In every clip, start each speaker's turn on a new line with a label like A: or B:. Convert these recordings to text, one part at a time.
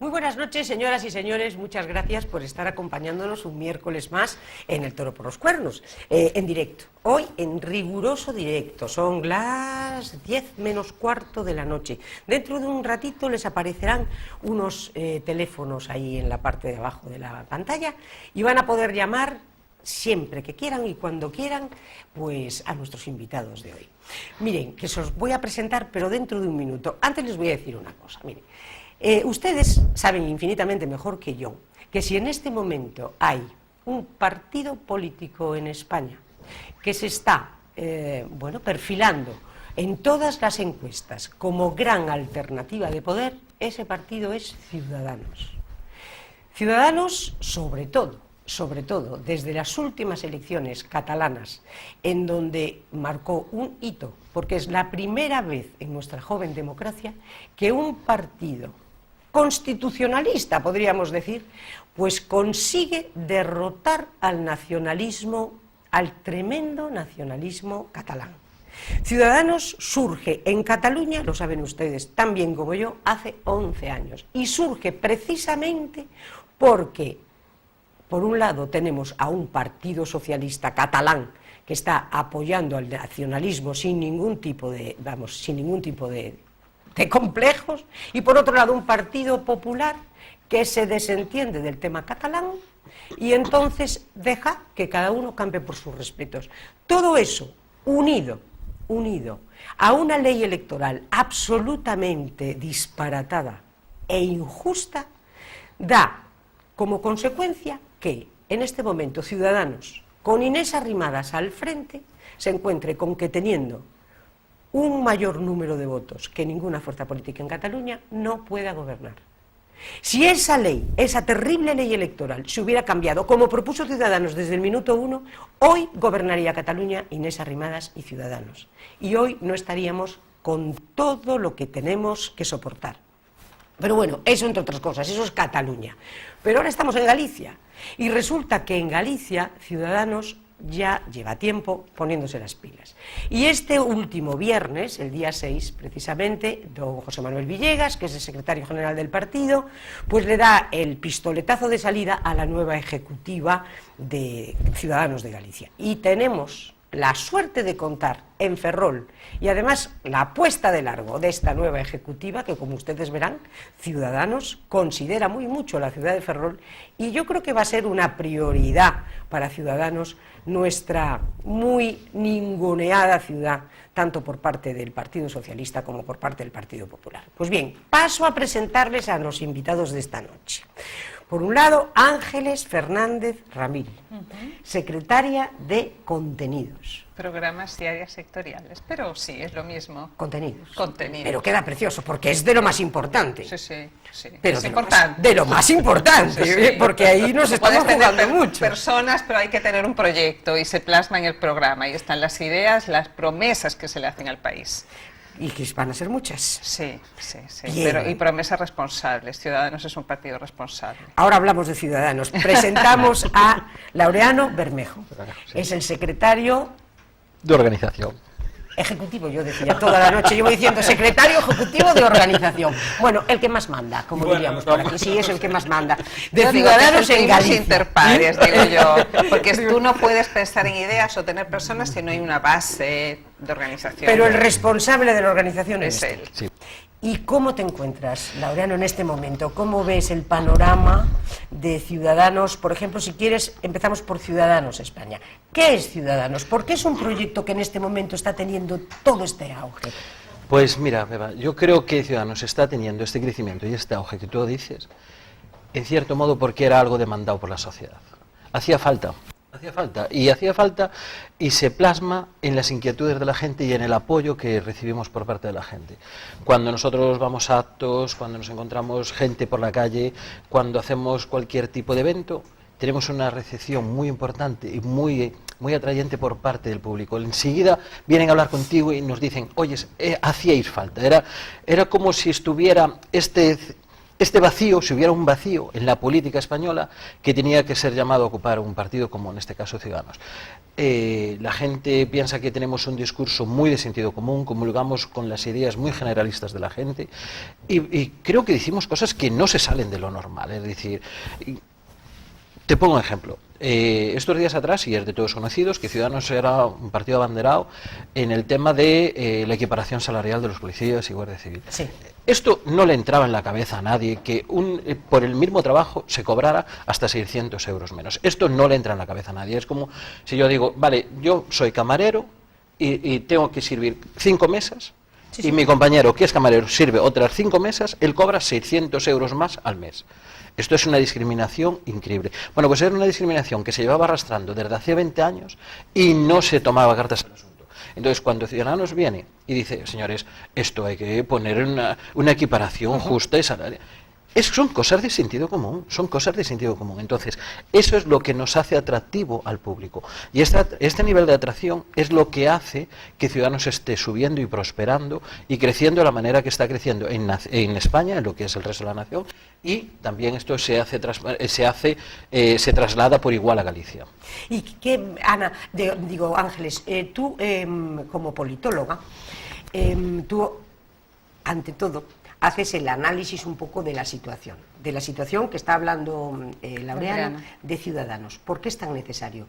A: Muy buenas noches, señoras y señores, muchas gracias por estar acompañándonos un miércoles más en El Toro por los Cuernos, en directo. Hoy en riguroso directo, son las 10 menos cuarto de la noche. Dentro de un ratito les aparecerán unos teléfonos ahí en la parte de abajo de la pantalla y van a poder llamar siempre que quieran y cuando quieran, pues a nuestros invitados de hoy. Miren, que se os voy a presentar, pero dentro de un minuto. Antes les voy a decir una cosa, miren. Ustedes saben infinitamente mejor que yo que si en este momento hay un partido político en España que se está perfilando en todas las encuestas como gran alternativa de poder, ese partido es Ciudadanos. Ciudadanos, sobre todo, desde las últimas elecciones catalanas, en donde marcó un hito, porque es la primera vez en nuestra joven democracia que un partido constitucionalista, podríamos decir, pues consigue derrotar al nacionalismo, al tremendo nacionalismo catalán. Ciudadanos surge en Cataluña, lo saben ustedes tan bien como yo, hace 11 años, y surge precisamente porque, por un lado, tenemos a un partido socialista catalán que está apoyando al nacionalismo sin ningún tipo de complejos, y por otro lado un partido popular que se desentiende del tema catalán y entonces deja que cada uno campe por sus respetos. Todo eso unido a una ley electoral absolutamente disparatada e injusta, da como consecuencia que en este momento Ciudadanos, con Inés Arrimadas al frente, se encuentre con que teniendo un mayor número de votos que ninguna fuerza política en Cataluña no pueda gobernar. Si esa ley, esa terrible ley electoral, se hubiera cambiado, como propuso Ciudadanos desde el minuto 1, hoy gobernaría Cataluña Inés Arrimadas y Ciudadanos. Y hoy no estaríamos con todo lo que tenemos que soportar. Pero bueno, eso entre otras cosas, eso es Cataluña. Pero ahora estamos en Galicia, y resulta que en Galicia Ciudadanos ya lleva tiempo poniéndose las pilas. Y este último viernes, el día 6, precisamente, don José Manuel Villegas, que es el secretario general del partido, pues le da el pistoletazo de salida a la nueva ejecutiva de Ciudadanos de Galicia. Y tenemos la suerte de contar en Ferrol, y además la apuesta de largo de esta nueva ejecutiva, que como ustedes verán, Ciudadanos considera muy mucho la ciudad de Ferrol, y yo creo que va a ser una prioridad para Ciudadanos nuestra muy ninguneada ciudad, tanto por parte del Partido Socialista como por parte del Partido Popular. Pues bien, paso a presentarles a los invitados de esta noche. Por un lado, Ángeles Fernández Ramil, secretaria de Contenidos.
B: Programas y áreas sectoriales, pero sí, es lo mismo.
A: Contenidos.
B: Contenidos.
A: Pero queda precioso, porque es de lo más importante.
B: Sí.
A: Pero
B: es importante.
A: De lo más importante,
B: Sí.
A: porque ahí nos estamos jugando mucho.
B: Personas, pero hay que tener un proyecto y se plasma en el programa. Y están las ideas, las promesas que se le hacen al país.
A: Y que van a ser muchas.
B: Sí.
A: Bien.
B: Y promesas responsables. Ciudadanos es un partido responsable.
A: Ahora hablamos de Ciudadanos. Presentamos a Laureano Bermejo. Es el secretario
C: de organización.
A: Ejecutivo, yo decía, toda la noche llevo diciendo secretario ejecutivo de organización. Bueno, el que más manda, como diríamos por aquí, sí, es el que más manda. De Ciudadanos en Galicia.
B: Interpares, digo yo, porque tú no puedes pensar en ideas o tener personas si no hay una base de organización.
A: Pero el responsable de la organización
B: es él.
C: Sí.
A: ¿Y cómo te encuentras, Laureano, en este momento? ¿Cómo ves el panorama de Ciudadanos? Por ejemplo, si quieres, empezamos por Ciudadanos España. ¿Qué es Ciudadanos? ¿Por qué es un proyecto que en este momento está teniendo todo este auge?
C: Pues mira, Beba, yo creo que Ciudadanos está teniendo este crecimiento y este auge que tú dices, en cierto modo porque era algo demandado por la sociedad. Hacía falta y se plasma en las inquietudes de la gente y en el apoyo que recibimos por parte de la gente. Cuando nosotros vamos a actos, cuando nos encontramos gente por la calle, cuando hacemos cualquier tipo de evento, tenemos una recepción muy importante y muy atrayente por parte del público. Enseguida vienen a hablar contigo y nos dicen, oye, hacíais falta, era como si estuviera este este vacío, si hubiera un vacío en la política española, que tenía que ser llamado a ocupar un partido como en este caso Ciudadanos. La gente piensa que tenemos un discurso muy de sentido común, comulgamos con las ideas muy generalistas de la gente y creo que decimos cosas que no se salen de lo normal. Es decir, te pongo un ejemplo. Estos días atrás, y es de todos conocidos, que Ciudadanos era un partido abanderado en el tema de la equiparación salarial de los policías y guardia civil.
A: Sí.
C: Esto no le entraba en la cabeza a nadie, que por el mismo trabajo se cobrara hasta 600 euros menos. Esto no le entra en la cabeza a nadie. Es como si yo digo, vale, yo soy camarero y tengo que servir 5 mesas,
A: Sí, sí.
C: y mi compañero, que es camarero, sirve otras 5 mesas, él cobra 600 euros más al mes. Esto es una discriminación increíble. Bueno, pues era una discriminación que se llevaba arrastrando desde hace 20 años y no se tomaba cartas al asunto. Entonces, cuando Ciudadanos viene y dice, señores, esto hay que poner una equiparación justa y salarial, son cosas de sentido común, son cosas de sentido común. Entonces, eso es lo que nos hace atractivo al público. Y este nivel de atracción es lo que hace que Ciudadanos esté subiendo y prosperando y creciendo de la manera que está creciendo en España, en lo que es el resto de la nación, y también esto se traslada por igual a Galicia.
A: Y que, Ana, digo, Ángeles, tú como politóloga, tú, ante todo, haces el análisis un poco de la situación que está hablando Laureano, de Ciudadanos. ¿Por qué es tan necesario?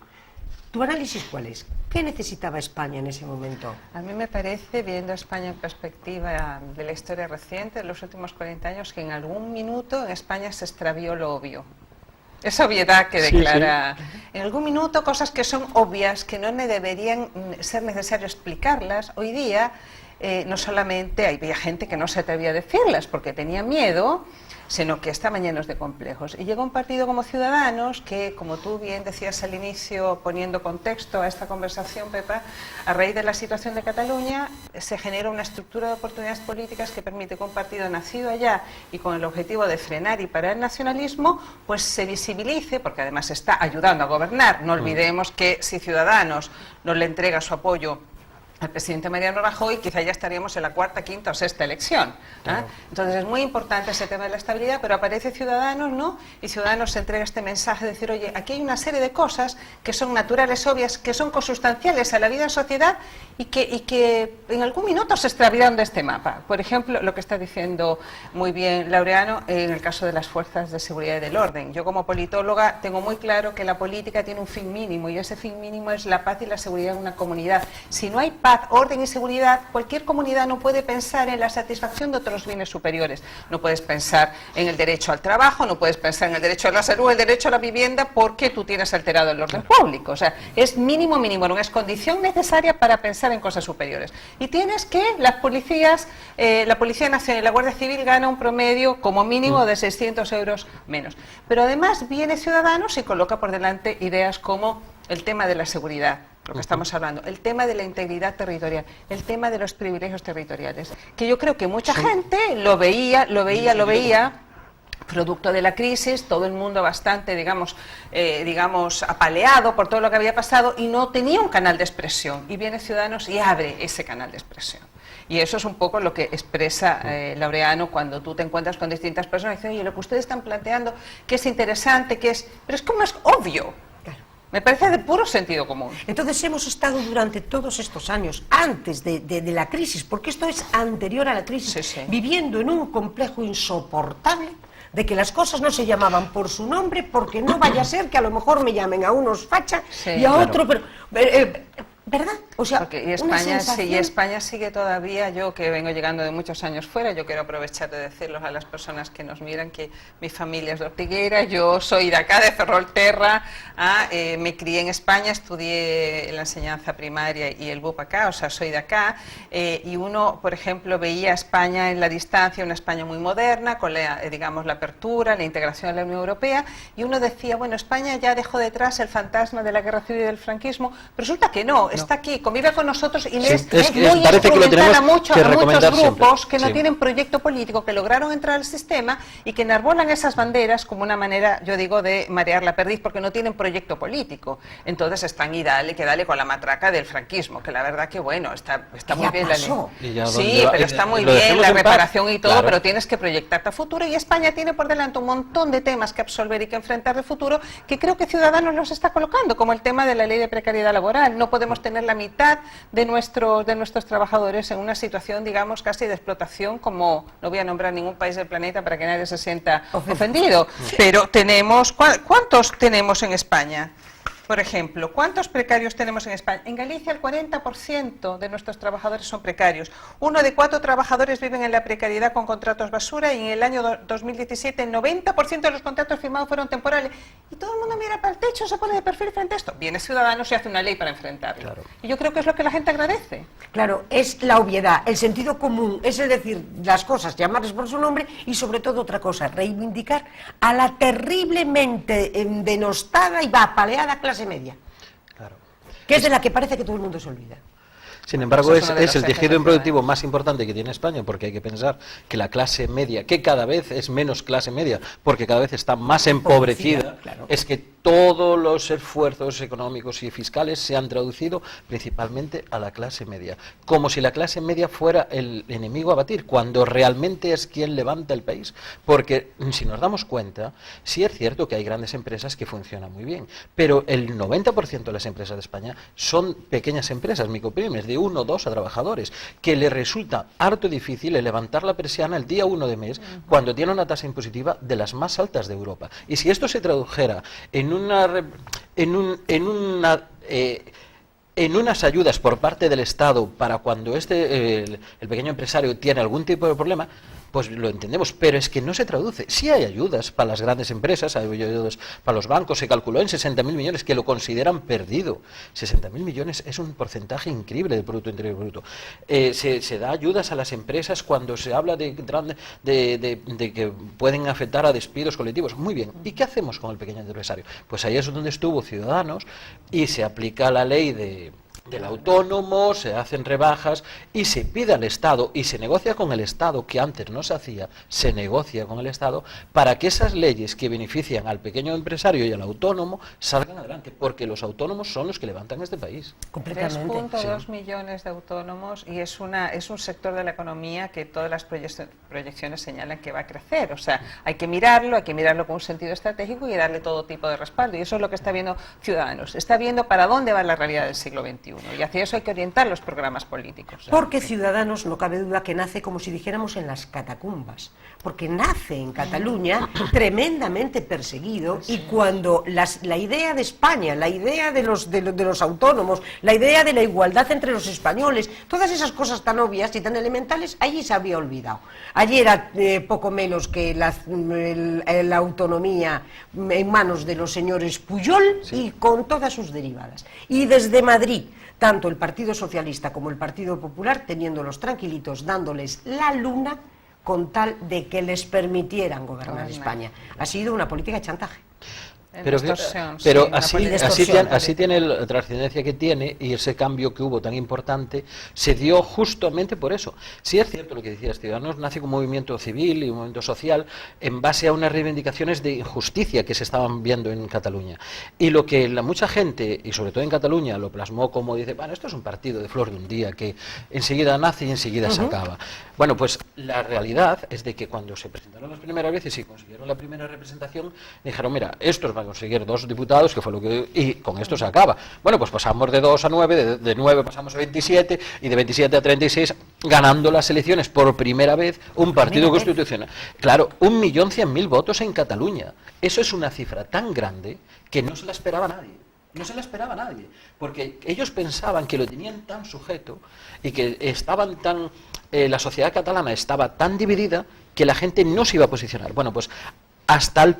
A: ¿Tu análisis cuál es? ¿Qué necesitaba España en ese momento?
B: A mí me parece, viendo España en perspectiva de la historia reciente, de los últimos 40 años, que en algún minuto en España se extravió lo obvio. Esa obviedad que declara, en algún minuto, cosas que son obvias, que no deberían ser necesario explicarlas. Hoy día, no solamente había gente que no se atrevía a decirlas porque tenía miedo, sino que estaban llenos de complejos. Y llega un partido como Ciudadanos que, como tú bien decías al inicio, poniendo contexto a esta conversación, Pepa, a raíz de la situación de Cataluña se genera una estructura de oportunidades políticas que permite que un partido nacido allá y con el objetivo de frenar y parar el nacionalismo, pues se visibilice, porque además está ayudando a gobernar. No olvidemos que si Ciudadanos no le entrega su apoyo al presidente Mariano Rajoy, quizá ya estaríamos en la cuarta, quinta o sexta elección. Claro. Entonces es muy importante ese tema de la estabilidad, pero aparece Ciudadanos, ¿no? Y Ciudadanos se entrega este mensaje de decir, oye, aquí hay una serie de cosas que son naturales, obvias, que son consustanciales a la vida en sociedad y que en algún minuto se extraviaron de este mapa. Por ejemplo, lo que está diciendo muy bien Laureano en el caso de las fuerzas de seguridad y del orden. Yo como politóloga tengo muy claro que la política tiene un fin mínimo y ese fin mínimo es la paz y la seguridad en una comunidad. Si no hay paz, orden y seguridad, cualquier comunidad no puede pensar en la satisfacción de otros bienes superiores. No puedes pensar en el derecho al trabajo, no puedes pensar en el derecho a la salud, el derecho a la vivienda, porque tú tienes alterado el orden público. O sea, es mínimo, no es condición necesaria para pensar en cosas superiores. Y tienes que las policías, la Policía Nacional y la Guardia Civil gana un promedio como mínimo de 600 euros menos. Pero además viene Ciudadanos y coloca por delante ideas como el tema de la seguridad, lo que estamos hablando, el tema de la integridad territorial, el tema de los privilegios territoriales, que yo creo que mucha gente lo veía, producto de la crisis, todo el mundo bastante, digamos, apaleado por todo lo que había pasado y no tenía un canal de expresión. Y viene Ciudadanos y abre ese canal de expresión. Y eso es un poco lo que expresa Laureano cuando tú te encuentras con distintas personas y dicen, oye, lo que ustedes están planteando, que es interesante, que es... Pero es como es obvio. Me parece de puro sentido común.
A: Entonces hemos estado durante todos estos años, antes de la crisis, porque esto es anterior a la crisis, viviendo en un complejo insoportable de que las cosas no se llamaban por su nombre, porque no vaya a ser que a lo mejor me llamen a unos facha y a otro... Pero, ¿verdad? O sea,
B: y España sigue todavía, yo que vengo llegando de muchos años fuera, yo quiero aprovechar de decirles a las personas que nos miran que mi familia es de Ortigueira, yo soy de acá, de Ferrolterra, me crié en España, estudié la enseñanza primaria y el BUP acá, o sea, soy de acá, y uno, por ejemplo, veía a España en la distancia, una España muy moderna, con la, digamos, la apertura, la integración a la Unión Europea, y uno decía, bueno, España ya dejó detrás el fantasma de la guerra civil y del franquismo, pero resulta que no, está aquí, convive con nosotros y es muy instrumental a muchos grupos que no tienen proyecto político, que lograron entrar al sistema y que enarbolan esas banderas como una manera, yo digo, de marear la perdiz, porque no tienen proyecto político. Entonces están y dale, que dale con la matraca del franquismo, que la verdad que bueno, está muy bien la ley. Sí, pero está muy bien la reparación y todo, claro, pero tienes que proyectarte a futuro, y España tiene por delante un montón de temas que absolver y que enfrentar de futuro, que creo que Ciudadanos los está colocando, como el tema de la ley de precariedad laboral. No podemos tener la mitad de nuestros trabajadores en una situación, digamos, casi de explotación, como no voy a nombrar ningún país del planeta para que nadie se sienta ofendido, pero tenemos, ¿cuántos tenemos en España? Por ejemplo, ¿cuántos precarios tenemos en España? En Galicia el 40% de nuestros trabajadores son precarios. 1 de 4 trabajadores viven en la precariedad con contratos basura, y en el año 2017 el 90% de los contratos firmados fueron temporales. Y todo el mundo mira para el techo, se pone de perfil frente a esto. Viene Ciudadanos y hace una ley para enfrentarlo. Claro. Y yo creo que es lo que la gente agradece.
A: Claro, es la obviedad, el sentido común, es decir, las cosas, llamarles por su nombre, y sobre todo otra cosa, reivindicar a la terriblemente denostada y vapaleada clase media, claro, que es de la que parece que todo el mundo se olvida.
C: Sin embargo, es el tejido improductivo más importante que tiene España, porque hay que pensar que la clase media, que cada vez es menos clase media, porque cada vez está más empobrecida, claro, es que todos los esfuerzos económicos y fiscales se han traducido principalmente a la clase media, como si la clase media fuera el enemigo a batir, cuando realmente es quien levanta el país. Porque si nos damos cuenta, sí es cierto que hay grandes empresas que funcionan muy bien, pero el 90% de las empresas de España son pequeñas empresas, micropymes, de 1 o 2 trabajadores, que le resulta harto difícil levantar la persiana el día 1 de mes, cuando tiene una tasa impositiva de las más altas de Europa. Y si esto se tradujera en unas ayudas por parte del Estado para cuando el pequeño empresario tiene algún tipo de problema, pues lo entendemos, pero es que no se traduce. Sí hay ayudas para las grandes empresas, hay ayudas para los bancos, se calculó en 60.000 millones, que lo consideran perdido. 60.000 millones es un porcentaje increíble del Producto Interior Bruto. Se da ayudas a las empresas cuando se habla de que pueden afectar a despidos colectivos. Muy bien, ¿y qué hacemos con el pequeño empresario? Pues ahí es donde estuvo Ciudadanos, y se aplica la ley del autónomo, se hacen rebajas y se pide al Estado y se negocia con el Estado, que antes no se hacía, se negocia con el Estado para que esas leyes que benefician al pequeño empresario y al autónomo salgan adelante, porque los autónomos son los que levantan este país.
B: 3.2 millones de autónomos, y es un sector de la economía que todas las proyecciones señalan que va a crecer. O sea, hay que mirarlo con un sentido estratégico y darle todo tipo de respaldo, y eso es lo que está viendo Ciudadanos. Está viendo para dónde va la realidad del siglo XXI. Y hacia eso hay que orientar los programas políticos.
A: Porque Ciudadanos, no cabe duda que nace, como si dijéramos, en las catacumbas, porque nace en Cataluña tremendamente perseguido, y cuando la idea de España, la idea de los autónomos, la idea de la igualdad entre los españoles, todas esas cosas tan obvias y tan elementales, allí se había olvidado. Allí era poco menos que la autonomía en manos de los señores Pujol, y con todas sus derivadas. Y desde Madrid, tanto el Partido Socialista como el Partido Popular teniéndolos tranquilitos, dándoles la luna con tal de que les permitieran gobernar España. Ha sido una política de chantaje.
C: Pero así tiene la trascendencia que tiene, y ese cambio que hubo tan importante se dio justamente por eso. Sí es cierto lo que decías, Ciudadanos nace como un movimiento civil y un movimiento social en base a unas reivindicaciones de injusticia que se estaban viendo en Cataluña. Y lo que mucha gente, y sobre todo en Cataluña, lo plasmó como dice, bueno, esto es un partido de flor de un día que enseguida nace y enseguida se acaba. Bueno, pues la realidad es de que cuando se presentaron las primeras veces y consiguieron la primera representación, dijeron, mira, estos van a conseguir 2 diputados, que fue lo que... y con esto se acaba. Bueno, pues pasamos de 2 a 9, de 9 pasamos a 27, y de 27 a 36, ganando las elecciones por primera vez un partido constitucional. Claro, 1.100.000 votos en Cataluña. Eso es una cifra tan grande que no se la esperaba nadie. No se la esperaba nadie, porque ellos pensaban que lo tenían tan sujeto y que estaban tan... la sociedad catalana estaba tan dividida que la gente no se iba a posicionar. Bueno, pues hasta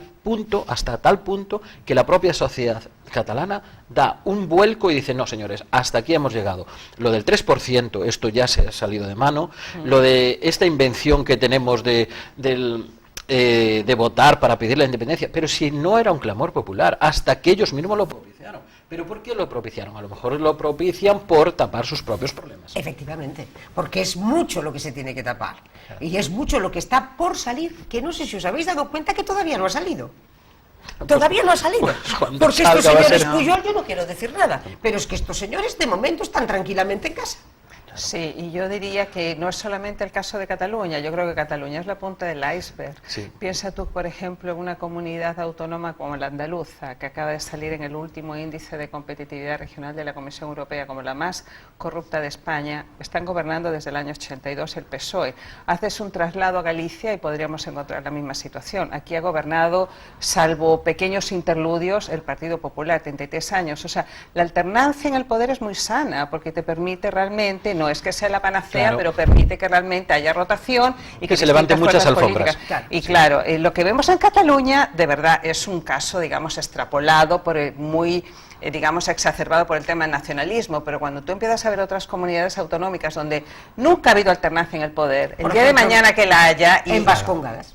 C: tal punto que la propia sociedad catalana da un vuelco y dice, no señores, hasta aquí hemos llegado. Lo del 3%, esto ya se ha salido de mano. Lo de esta invención que tenemos de votar para pedir la independencia, pero si no era un clamor popular, hasta que ellos mismos lo propiciaron. ¿Pero por qué lo propiciaron? A lo mejor lo propician por tapar sus propios problemas.
A: Efectivamente, porque es mucho lo que se tiene que tapar, y es mucho lo que está por salir, que no sé si os habéis dado cuenta que todavía no ha salido. Todavía no ha salido,
C: cuando
A: porque estos
C: salga va a
A: señores
C: ser-
A: Pujol, yo no quiero decir nada, pero es que estos señores de momento están tranquilamente en casa.
B: Sí, y yo diría que no es solamente el caso de Cataluña, yo creo que Cataluña es la punta del iceberg.
C: Sí.
B: Piensa tú, por ejemplo, en una comunidad autónoma como la andaluza, que acaba de salir en el último índice de competitividad regional de la Comisión Europea como la más corrupta de España. Están gobernando desde el año 82 el PSOE. Haces un traslado a Galicia y podríamos encontrar la misma situación. Aquí ha gobernado, salvo pequeños interludios, el Partido Popular, 33 años. O sea, la alternancia en el poder es muy sana, porque te permite realmente, no es que sea la panacea,
C: Claro.
B: pero permite que realmente haya rotación y
C: Que se levanten
B: distintas
C: muchas
B: fuerzas
C: alfombras.
B: políticas. Y claro, lo que vemos en Cataluña, de verdad, es un caso, digamos, extrapolado, muy, digamos, exacerbado por el tema del nacionalismo, pero cuando tú empiezas a ver otras comunidades autonómicas donde nunca ha habido alternancia en el poder, el
A: Por
B: día
A: ejemplo,
B: de mañana que la haya...
A: En Vascongadas.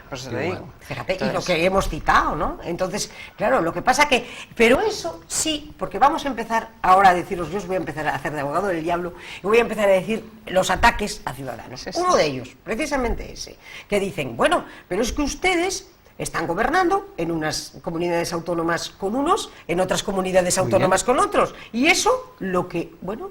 B: Pues te digo.
A: Fíjate, y lo
B: Entonces,
A: que hemos citado, ¿no? Entonces, claro, lo que pasa que... Pero eso sí, porque vamos a empezar ahora a deciros, yo os voy a empezar a hacer de abogado del diablo, y voy a empezar a decir los ataques a ciudadanos.
B: Sí, sí.
A: Uno de ellos, precisamente ese, que dicen, bueno, pero es que ustedes están gobernando en unas comunidades autónomas con unos, en otras comunidades
C: Muy
A: autónomas con otros, y eso lo que, bueno...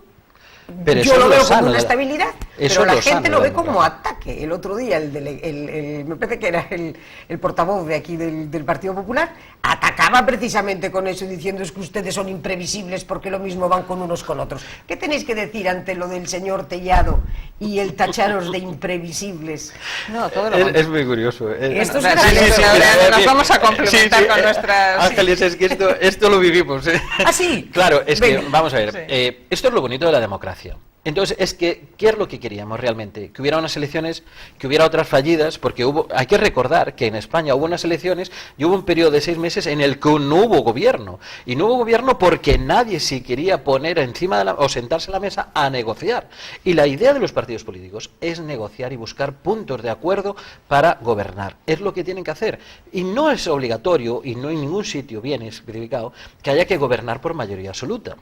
C: Pero
A: yo
C: eso
A: lo
C: es
A: veo
C: lo sano
A: como una
C: de la-
A: estabilidad,
C: eso
A: pero
C: es
A: la
C: lo
A: gente
C: sano
A: lo
C: de
A: ve
C: la
A: como
C: democracia.
A: ataque. El otro día, me parece que era el portavoz de aquí del Partido Popular, atacaba precisamente con eso, diciendo es que ustedes son imprevisibles porque lo mismo van con unos con otros. ¿Qué tenéis que decir ante lo del señor Tellado y el tacharos de imprevisibles?
B: no, todo lo
C: Es
B: contrario.
C: muy curioso.
A: Esto es
B: Sí,
A: grave.
B: sí, sí, Laureano, nos vamos a complementar con nuestras...
C: Ángeles, es que esto lo vivimos.
A: ¿Ah, sí?
C: Claro, es
A: Venga.
C: que, vamos a ver,
B: Sí.
C: esto es lo bonito de la democracia. Entonces, es que, ¿qué es lo que queríamos realmente? Que hubiera unas elecciones, que hubiera otras fallidas, porque hay que recordar que en España hubo unas elecciones y hubo un periodo de 6 meses en el que no hubo gobierno. Y no hubo gobierno porque nadie se quería poner encima o sentarse a la mesa a negociar. Y la idea de los partidos políticos es negociar y buscar puntos de acuerdo para gobernar. Es lo que tienen que hacer. Y no es obligatorio, y no en ningún sitio viene especificado, que haya que gobernar por mayoría absoluta.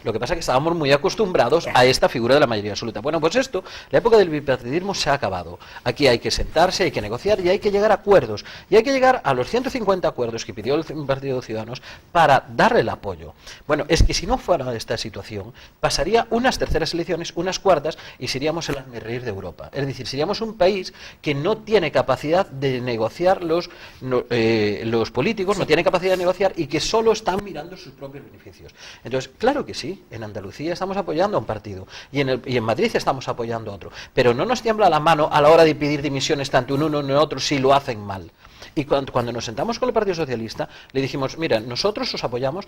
C: Lo que pasa es que estábamos muy acostumbrados a esta figura de la mayoría absoluta. Bueno, pues esto, la época del bipartidismo se ha acabado. Aquí hay que sentarse, hay que negociar y hay que llegar a acuerdos. Y hay que llegar a los 150 acuerdos que pidió el Partido de Ciudadanos para darle el apoyo. Bueno, es que si no fuera esta situación, pasaría unas terceras elecciones, unas cuartas, y seríamos el hazmerreír de Europa. Es decir, seríamos un país que no tiene capacidad de negociar los políticos, no tiene capacidad de negociar y que solo están mirando sus propios beneficios. Entonces, claro que sí, en Andalucía estamos apoyando a un partido y en Madrid estamos apoyando a otro, pero no nos tiembla la mano a la hora de pedir dimisiones tanto en uno como en otro si lo hacen mal. Y cuando nos sentamos con el Partido Socialista, le dijimos, mira, nosotros os apoyamos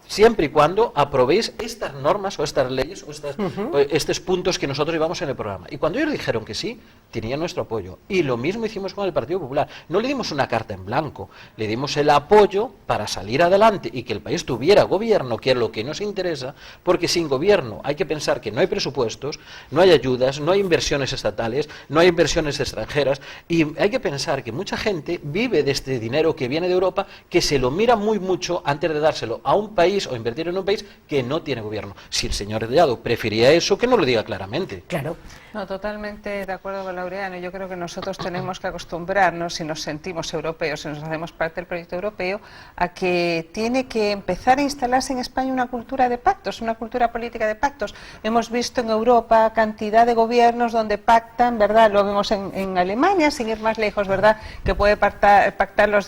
C: siempre y cuando aprobéis estas normas o estas leyes o estos puntos que nosotros llevamos en el programa. Y cuando ellos dijeron que sí, tenían nuestro apoyo. Y lo mismo hicimos con el Partido Popular. No le dimos una carta en blanco, le dimos el apoyo para salir adelante y que el país tuviera gobierno, que es lo que nos interesa, porque sin gobierno hay que pensar que no hay presupuestos, no hay ayudas, no hay inversiones estatales, no hay inversiones extranjeras, y hay que pensar que mucha gente vive de este dinero que viene de Europa, que se lo mira muy mucho antes de dárselo a un país o invertir en un país que no tiene gobierno. Si el señor Tellado prefería eso, que no lo diga claramente.
A: Claro.
B: No, totalmente de acuerdo con Laureano. Yo creo que nosotros tenemos que acostumbrarnos, si nos sentimos europeos, si nos hacemos parte del proyecto europeo, a que tiene que empezar a instalarse en España una cultura de pactos, una cultura política de pactos. Hemos visto en Europa cantidad de gobiernos donde pactan, ¿verdad? Lo vemos en Alemania, sin ir más lejos, ¿verdad? Que puede pactar los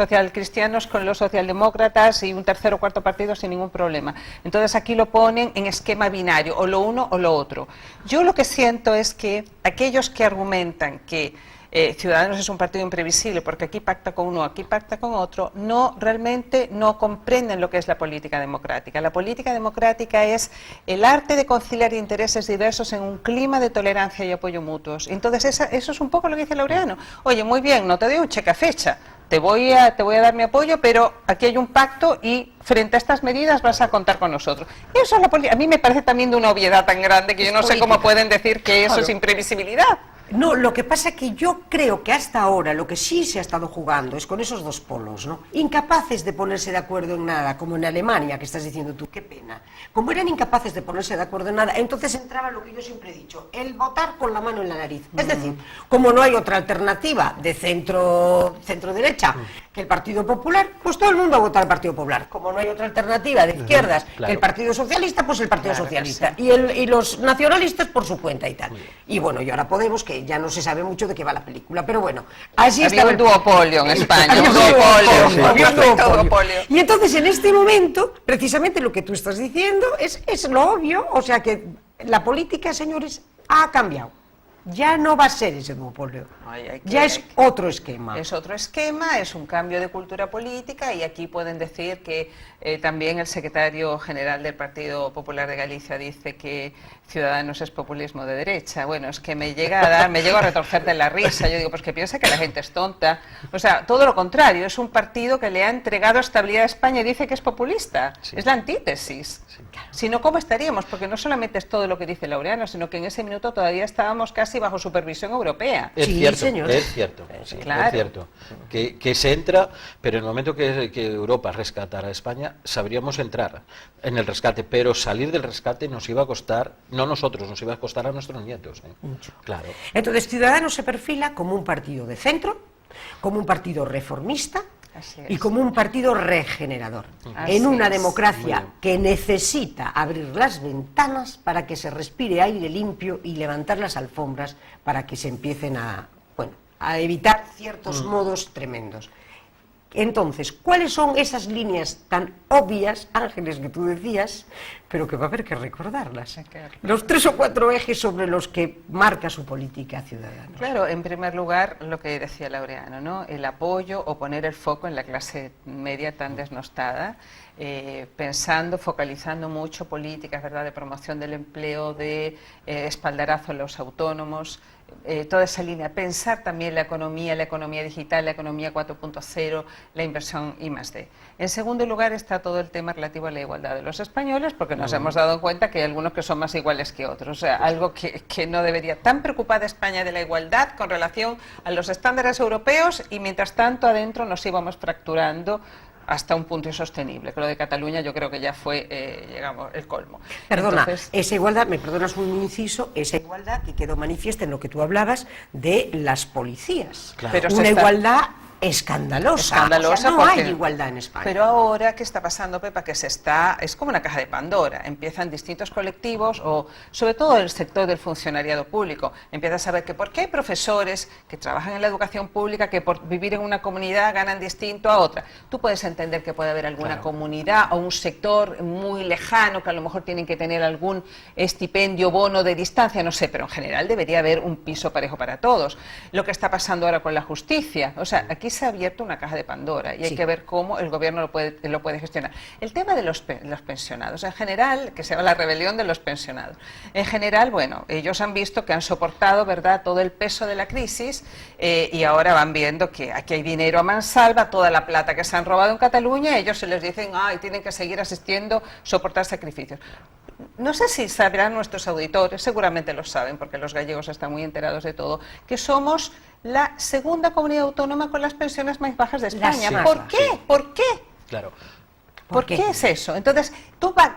B: socialcristianos con los socialdemócratas y un tercer o cuarto partido sin ningún problema. Entonces aquí lo ponen en esquema binario, o lo uno o lo otro. Yo lo que siento es que aquellos que argumentan que Ciudadanos es un partido imprevisible porque aquí pacta con uno, aquí pacta con otro, realmente no comprenden lo que es la política democrática. La política democrática es el arte de conciliar intereses diversos en un clima de tolerancia y apoyo mutuos. Entonces eso es un poco lo que dice Laureano. Oye, muy bien, no te doy un cheque a fecha, te voy a dar mi apoyo, pero aquí hay un pacto y frente a estas medidas vas a contar con nosotros. Eso es la política. A mí me parece también de una obviedad tan grande que yo no sé cómo pueden decir que eso es imprevisibilidad.
A: No, lo que pasa que yo creo que hasta ahora lo que sí se ha estado jugando es con esos dos polos, ¿no? Incapaces de ponerse de acuerdo en nada, como en Alemania, que estás diciendo tú, qué pena. Como eran incapaces de ponerse de acuerdo en nada, entonces entraba lo que yo siempre he dicho, el votar con la mano en la nariz. Es decir, como no hay otra alternativa de centro-derecha que el Partido Popular, pues todo el mundo va a votar al Partido Popular. Como no hay otra alternativa de izquierdas que el Partido Socialista, pues el Partido Socialista. Y los nacionalistas por su cuenta y tal. Y bueno, y ahora Podemos, que ya no se sabe mucho de qué va la película, pero bueno, así
B: había
A: está
B: un duopolio en España,
A: había un duopolio. Y entonces en este momento, precisamente lo que tú estás diciendo es lo obvio, o sea que la política, señores, ha cambiado. Ya no va a ser ese duopolio, ya es otro esquema.
B: Es otro esquema, es un cambio de cultura política, y aquí pueden decir que también el secretario general del Partido Popular de Galicia dice que Ciudadanos es populismo de derecha. Bueno, es que me llego a retorcer de la risa. Yo digo, pues que piensa que la gente es tonta. O sea, todo lo contrario, es un partido que le ha entregado estabilidad a España y dice que es populista. Sí. Es la antítesis. Sí. Si no, ¿cómo estaríamos? Porque no solamente es todo lo que dice Laureano, sino que en ese minuto todavía estábamos casi bajo supervisión europea.
C: Es
A: sí,
C: cierto,
A: señor.
C: Es cierto, sí,
B: claro.
C: Es cierto. Que se entra, pero en el momento que Europa rescatara a España, sabríamos entrar en el rescate, pero salir del rescate nos iba a costar, no nosotros, nos iba a costar a nuestros nietos.
A: Mucho.
C: Claro.
A: Entonces, Ciudadanos se perfila como un partido de centro, como un partido reformista y como un partido regenerador. En una democracia que necesita abrir las ventanas para que se respire aire limpio y levantar las alfombras para que se empiecen a evitar ciertos modos tremendos. Entonces, ¿cuáles son esas líneas tan obvias, Ángeles, que tú decías, pero que va a haber que recordarlas? Los 3 o 4 ejes sobre los que marca su política Ciudadanos.
B: Claro, en primer lugar, lo que decía Laureano, ¿no? El apoyo o poner el foco en la clase media tan desnostada, focalizando mucho políticas, ¿verdad?, de promoción del empleo, de espaldarazo a los autónomos, toda esa línea, pensar también la economía digital, la economía 4.0, la inversión I+D. En segundo lugar está todo el tema relativo a la igualdad de los españoles, porque nos hemos dado cuenta que hay algunos que son más iguales que otros, o sea, algo que no debería. Tan preocupada España de la igualdad con relación a los estándares europeos, y mientras tanto adentro nos íbamos fracturando hasta un punto insostenible, que lo de Cataluña yo creo que ya fue, llegamos, el colmo.
A: Perdona, entonces, esa igualdad, me perdonas un inciso, esa igualdad que quedó manifiesta en lo que tú hablabas de las policías.
B: Claro. Pero
A: una igualdad escandalosa, o sea, no hay igualdad en España.
B: Pero ahora, ¿qué está pasando, Pepa? Que es como una caja de Pandora. Empiezan distintos colectivos, o sobre todo el sector del funcionariado público, empieza a saber que por qué hay profesores que trabajan en la educación pública que por vivir en una comunidad ganan distinto a otra. Tú puedes entender que puede haber alguna comunidad o un sector muy lejano que a lo mejor tienen que tener algún estipendio, bono de distancia, no sé, pero en general debería haber un piso parejo para todos. Lo que está pasando ahora con la justicia, o sea, aquí se ha abierto una caja de Pandora y hay que ver cómo el gobierno lo puede gestionar. El tema de los pensionados, en general, que se llama la rebelión de los pensionados. En general, bueno, ellos han visto que han soportado, ¿verdad?, todo el peso de la crisis, y ahora van viendo que aquí hay dinero a mansalva, toda la plata que se han robado en Cataluña, ellos se les dicen, tienen que seguir asistiendo, soportar sacrificios. No sé si sabrán nuestros auditores, seguramente lo saben, porque los gallegos están muy enterados de todo, que somos la segunda comunidad autónoma con las pensiones más bajas de España. ¿Por qué? Sí. ¿Por qué?
C: Claro.
B: ¿Por qué es eso? Entonces,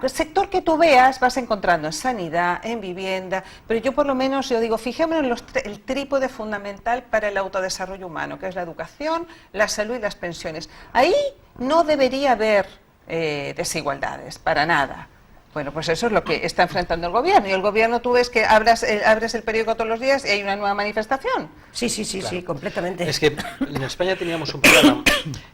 B: el sector que tú veas vas encontrando en sanidad, en vivienda, pero yo por lo menos, digo, fijémonos en el trípode fundamental para el autodesarrollo humano, que es la educación, la salud y las pensiones. Ahí no debería haber desigualdades, para nada. Bueno, pues eso es lo que está enfrentando el gobierno. Y el gobierno, tú ves que abres el periódico todos los días y hay una nueva manifestación.
A: Sí, claro. Sí, completamente.
C: Es que en España teníamos un problema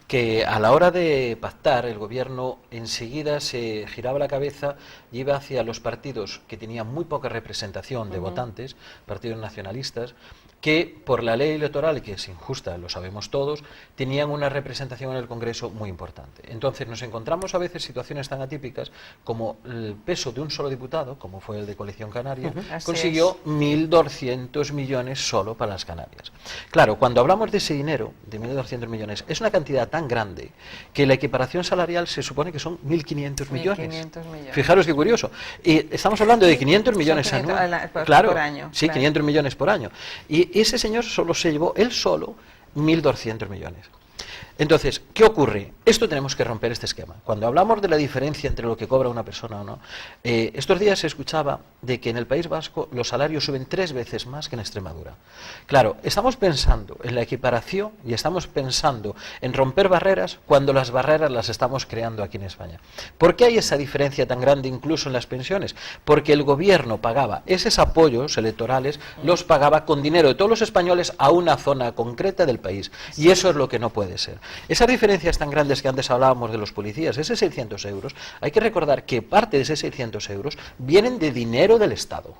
C: que a la hora de pactar, el gobierno enseguida se giraba la cabeza y iba hacia los partidos que tenían muy poca representación de votantes, partidos nacionalistas, que por la ley electoral, que es injusta, lo sabemos todos, tenían una representación en el Congreso muy importante. Entonces nos encontramos a veces situaciones tan atípicas como el peso de un solo diputado, como fue el de Coalición Canaria, consiguió 1.200 millones solo para las Canarias. Claro, cuando hablamos de ese dinero, de 1.200 millones, es una cantidad tan grande que la equiparación salarial se supone que son 1.500 millones. 1.500 millones. Fijaros qué curioso. Y estamos hablando de 500 millones anuales.
B: Por año.
C: Sí, claro. 500 millones por año. Y Y ese señor solo se llevó, él solo, 1.200 millones. Entonces, ¿qué ocurre? Esto tenemos que romper este esquema. Cuando hablamos de la diferencia entre lo que cobra una persona o no, estos días se escuchaba de que en el País Vasco los salarios suben 3 veces más que en Extremadura. Claro, estamos pensando en la equiparación y estamos pensando en romper barreras cuando las barreras las estamos creando aquí en España. ¿Por qué hay esa diferencia tan grande incluso en las pensiones? Porque el gobierno pagaba esos apoyos electorales, los pagaba con dinero de todos los españoles a una zona concreta del país. Y eso es lo que no puede ser. Esas diferencias tan grandes que antes hablábamos de los policías, ese 600 euros, hay que recordar que parte de esos 600 euros vienen de dinero del Estado,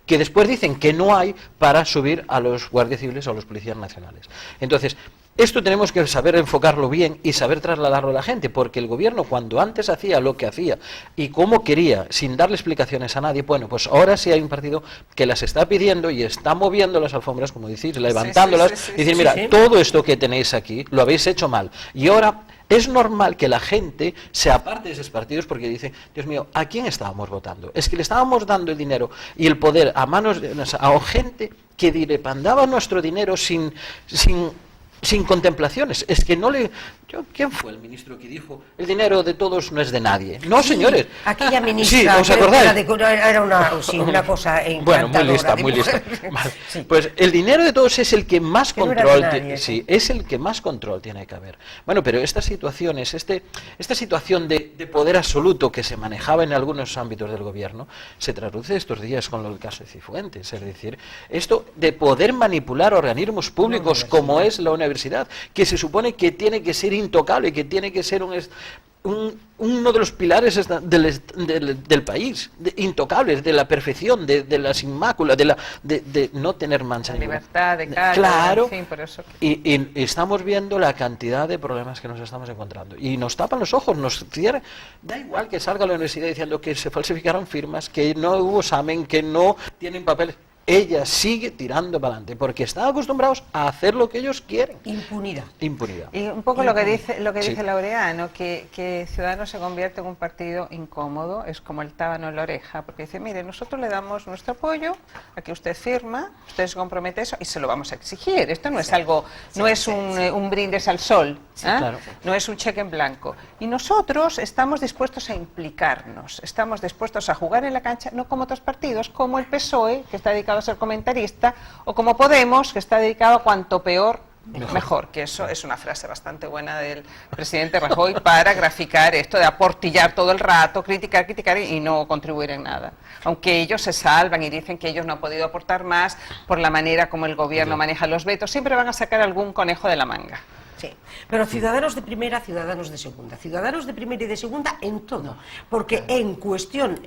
C: que después dicen que no hay para subir a los guardias civiles o a los policías nacionales. Entonces, esto tenemos que saber enfocarlo bien y saber trasladarlo a la gente, porque el gobierno cuando antes hacía lo que hacía y cómo quería, sin darle explicaciones a nadie, bueno, pues ahora sí hay un partido que las está pidiendo y está moviendo las alfombras, como decís, levantándolas, y decir, mira, todo esto que tenéis aquí lo habéis hecho mal, y ahora es normal que la gente se aparte de esos partidos porque dice, Dios mío, ¿a quién estábamos votando? Es que le estábamos dando el dinero y el poder a manos de a gente que dilepandaba nuestro dinero sin contemplaciones. Es que no le... ¿Quién fue el ministro que dijo el dinero de todos no es de nadie? No,
A: sí,
C: señores.
A: Aquella ministra,
C: sí, ¿os acordáis?
A: Era una cosa encantadora.
C: Bueno, muy lista. Vale. Sí. Pues el dinero de todos es el que más control tiene. Sí, es el que más control tiene que haber. Bueno, pero estas situaciones, esta situación de poder absoluto que se manejaba en algunos ámbitos del gobierno, se traduce estos días con el caso de Cifuentes. Es decir, esto de poder manipular organismos públicos como es la universidad, que se supone que tiene que ser intocable, que tiene que ser uno de los pilares del país, intocables, de la perfección, de las inmáculas, de no tener mancha.
B: La libertad de cara,
C: claro,
B: en fin, por eso
C: y estamos viendo la cantidad de problemas que nos estamos encontrando. Y nos tapan los ojos, nos cierran. Da igual que salga a la universidad diciendo que se falsificaron firmas, que no hubo examen, que no tienen papeles. Ella sigue tirando para adelante porque están acostumbrados a hacer lo que ellos quieren.
A: Impunidad.
C: Impunidad.
B: Y un poco lo que dice Laureano, que Ciudadanos se convierte en un partido incómodo, es como el tábano en la oreja, porque dice, mire, nosotros le damos nuestro apoyo a que usted firma, usted se compromete a eso y se lo vamos a exigir. Esto no es algo, no es un brindis al sol, claro. No es un cheque en blanco. Y nosotros estamos dispuestos a implicarnos, estamos dispuestos a jugar en la cancha, no como otros partidos, como el PSOE, que está dedicado a ser comentarista, o como Podemos, que está dedicado a cuanto peor, mejor, que eso es una frase bastante buena del presidente Rajoy para graficar esto de aportillar todo el rato, criticar y no contribuir en nada. Aunque ellos se salvan y dicen que ellos no han podido aportar más por la manera como el gobierno maneja los vetos, siempre van a sacar algún conejo de la manga.
A: Sí, pero ciudadanos de primera, ciudadanos de segunda. Ciudadanos de primera y de segunda en todo. Porque en cuestión,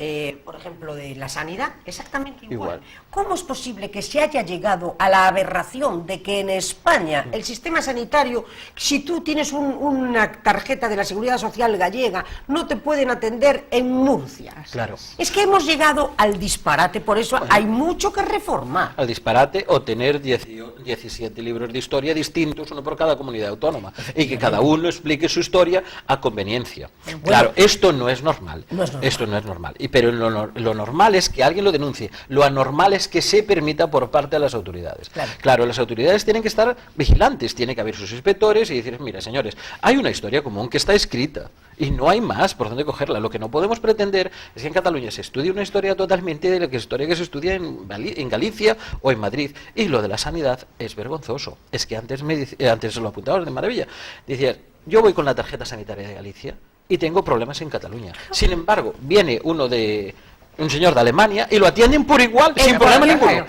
A: por ejemplo, de la sanidad, exactamente igual. ¿Cómo es posible que se haya llegado a la aberración de que en España el sistema sanitario, si tú tienes una tarjeta de la Seguridad Social gallega, no te pueden atender en Murcia?
C: Claro.
A: Es que hemos llegado al disparate, por eso hay mucho que reformar.
C: Al disparate o tener 17 libros de historia distintos, uno por cada comunidad autónoma, y que cada uno explique su historia a conveniencia. Bueno, claro, esto no es normal. Esto no es normal. Pero lo normal es que alguien lo denuncie. Lo anormal es que se permita por parte de las autoridades. Claro, las autoridades tienen que estar vigilantes, tiene que haber sus inspectores y decir, mira, señores, hay una historia común que está escrita y no hay más por dónde cogerla. Lo que no podemos pretender es que en Cataluña se estudie una historia totalmente de la historia que se estudia en Galicia o en Madrid. Y lo de la sanidad es vergonzoso. Es que antes lo apuntaba de maravilla. Decía, yo voy con la tarjeta sanitaria de Galicia y tengo problemas en Cataluña. Sin embargo, viene un señor de Alemania y lo atienden por igual, sin problema ninguno.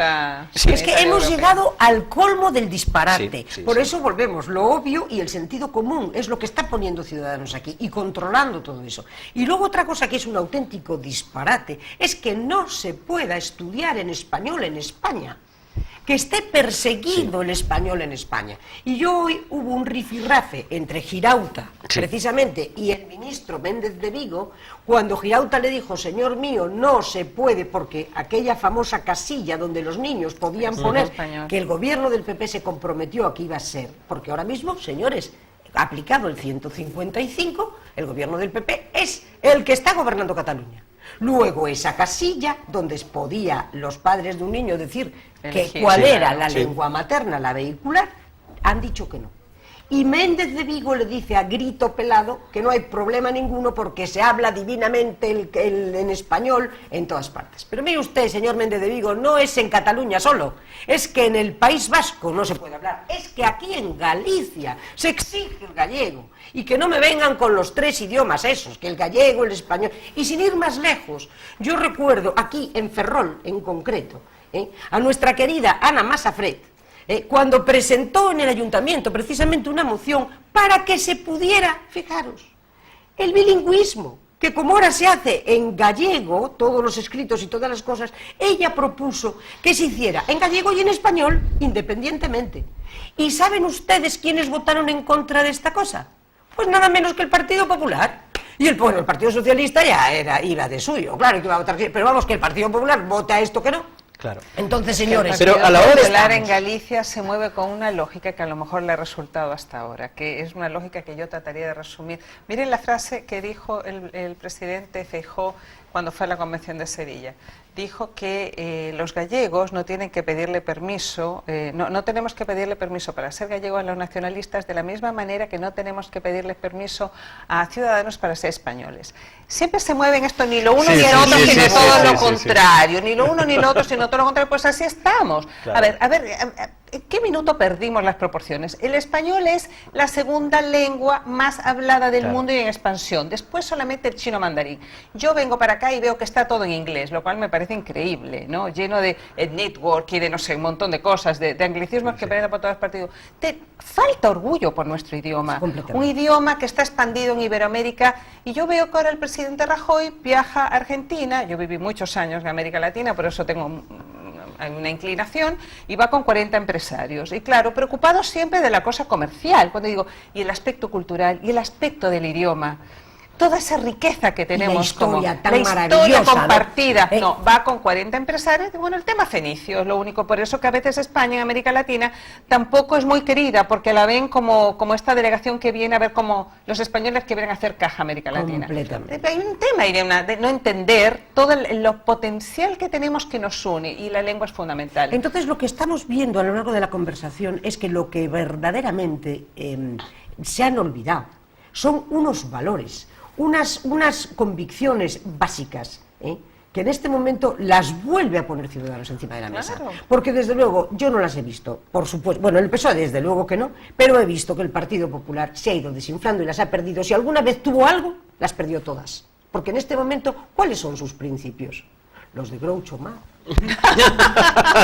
A: Sí. Es que hemos llegado al colmo del disparate. Por eso volvemos, lo obvio y el sentido común es lo que está poniendo Ciudadanos aquí y controlando todo eso. Y luego otra cosa que es un auténtico disparate es que no se pueda estudiar en español en España. Que esté perseguido el español en España. Y hoy hubo un rifirrafe entre Girauta, precisamente, y el ministro Méndez de Vigo, cuando Girauta le dijo, señor mío, no se puede, porque aquella famosa casilla donde los niños podían poner que el gobierno del PP se comprometió a que iba a ser, porque ahora mismo, señores, aplicado el 155, el gobierno del PP es el que está gobernando Cataluña. Luego esa casilla donde podía los padres de un niño decir
B: Elegir.
A: cuál
C: Sí,
A: era la
C: sí.
A: lengua materna, la vehicular, han dicho que no. Y Méndez de Vigo le dice a grito pelado que no hay problema ninguno porque se habla divinamente en español en todas partes. Pero mire usted, señor Méndez de Vigo, no es en Cataluña solo, es que en el País Vasco no se puede hablar, es que aquí en Galicia se exige el gallego. Y que no me vengan con los 3 idiomas esos, que el gallego, el español. Y sin ir más lejos, yo recuerdo aquí en Ferrol, en concreto, a nuestra querida Ana Masafret, cuando presentó en el ayuntamiento precisamente una moción para que se pudiera, fijaros, el bilingüismo, que como ahora se hace en gallego, todos los escritos y todas las cosas, ella propuso que se hiciera en gallego y en español, independientemente. ¿Y saben ustedes quiénes votaron en contra de esta cosa? Pues nada menos que el Partido Popular. Y el Partido Socialista ya iba de suyo, claro que iba a votar, pero vamos, que el Partido Popular vota esto que no.
C: Claro.
A: Entonces, señores,
C: Pero a la hora de
B: Popular en
A: estamos.
B: Galicia se mueve con una lógica que a lo mejor le ha resultado hasta ahora, que es una lógica que yo trataría de resumir. Miren la frase que dijo el presidente Feijóo cuando fue a la Convención de Sevilla. Dijo que los gallegos no tienen que pedirle permiso, no tenemos que pedirle permiso para ser gallegos a los nacionalistas de la misma manera que no tenemos que pedirle permiso a ciudadanos para ser españoles. Siempre se mueven esto ni lo uno
C: Sí,
B: ni
C: sí,
B: el otro,
C: sí,
B: sino
C: sí,
B: todo
C: sí,
B: lo
C: sí,
B: contrario, ni lo uno ni lo otro, sino todo lo contrario, pues así estamos.
C: Claro.
B: A ver, ¿en qué minuto perdimos las proporciones? El español es la segunda lengua más hablada del
C: Claro.
B: mundo y en expansión, después solamente el chino mandarín. Yo vengo para acá y veo que está todo en inglés, lo cual me parece increíble, ¿no? Lleno de network y de no sé, un montón de cosas, de anglicismos que vienen por todas partes. Falta orgullo por nuestro idioma,
A: Completamente.
B: un idioma que está expandido en Iberoamérica, y yo veo que ahora el presidente Rajoy viaja a Argentina. Yo viví muchos años en América Latina, por eso tengo una inclinación, y va con 40 empresarios. Y claro, preocupados siempre de la cosa comercial, cuando digo, y el aspecto cultural, y el aspecto del idioma. Toda esa riqueza que tenemos,
A: historia tan
B: la historia
A: maravillosa, ¿no?
B: compartida. No, va con 40 empresarios. Y bueno, el tema fenicio es lo único. Por eso que a veces España, en América Latina, tampoco es muy querida, porque la ven como esta delegación que viene a ver como los españoles que vienen a hacer caja a América Latina.
A: Completamente.
B: Hay un tema, Irene, de no entender todo lo potencial que tenemos que nos une, y la lengua es fundamental.
A: Entonces, lo que estamos viendo a lo largo de la conversación es que lo que verdaderamente se han olvidado son unos valores, unas convicciones básicas, que en este momento las vuelve a poner Ciudadanos encima de la mesa.
B: Claro.
A: Porque desde luego yo no las he visto, por supuesto, bueno, el PSOE desde luego que no, pero he visto que el Partido Popular se ha ido desinflando y las ha perdido. Si alguna vez tuvo algo, las perdió todas. Porque en este momento, ¿cuáles son sus principios? Los de Groucho Marx.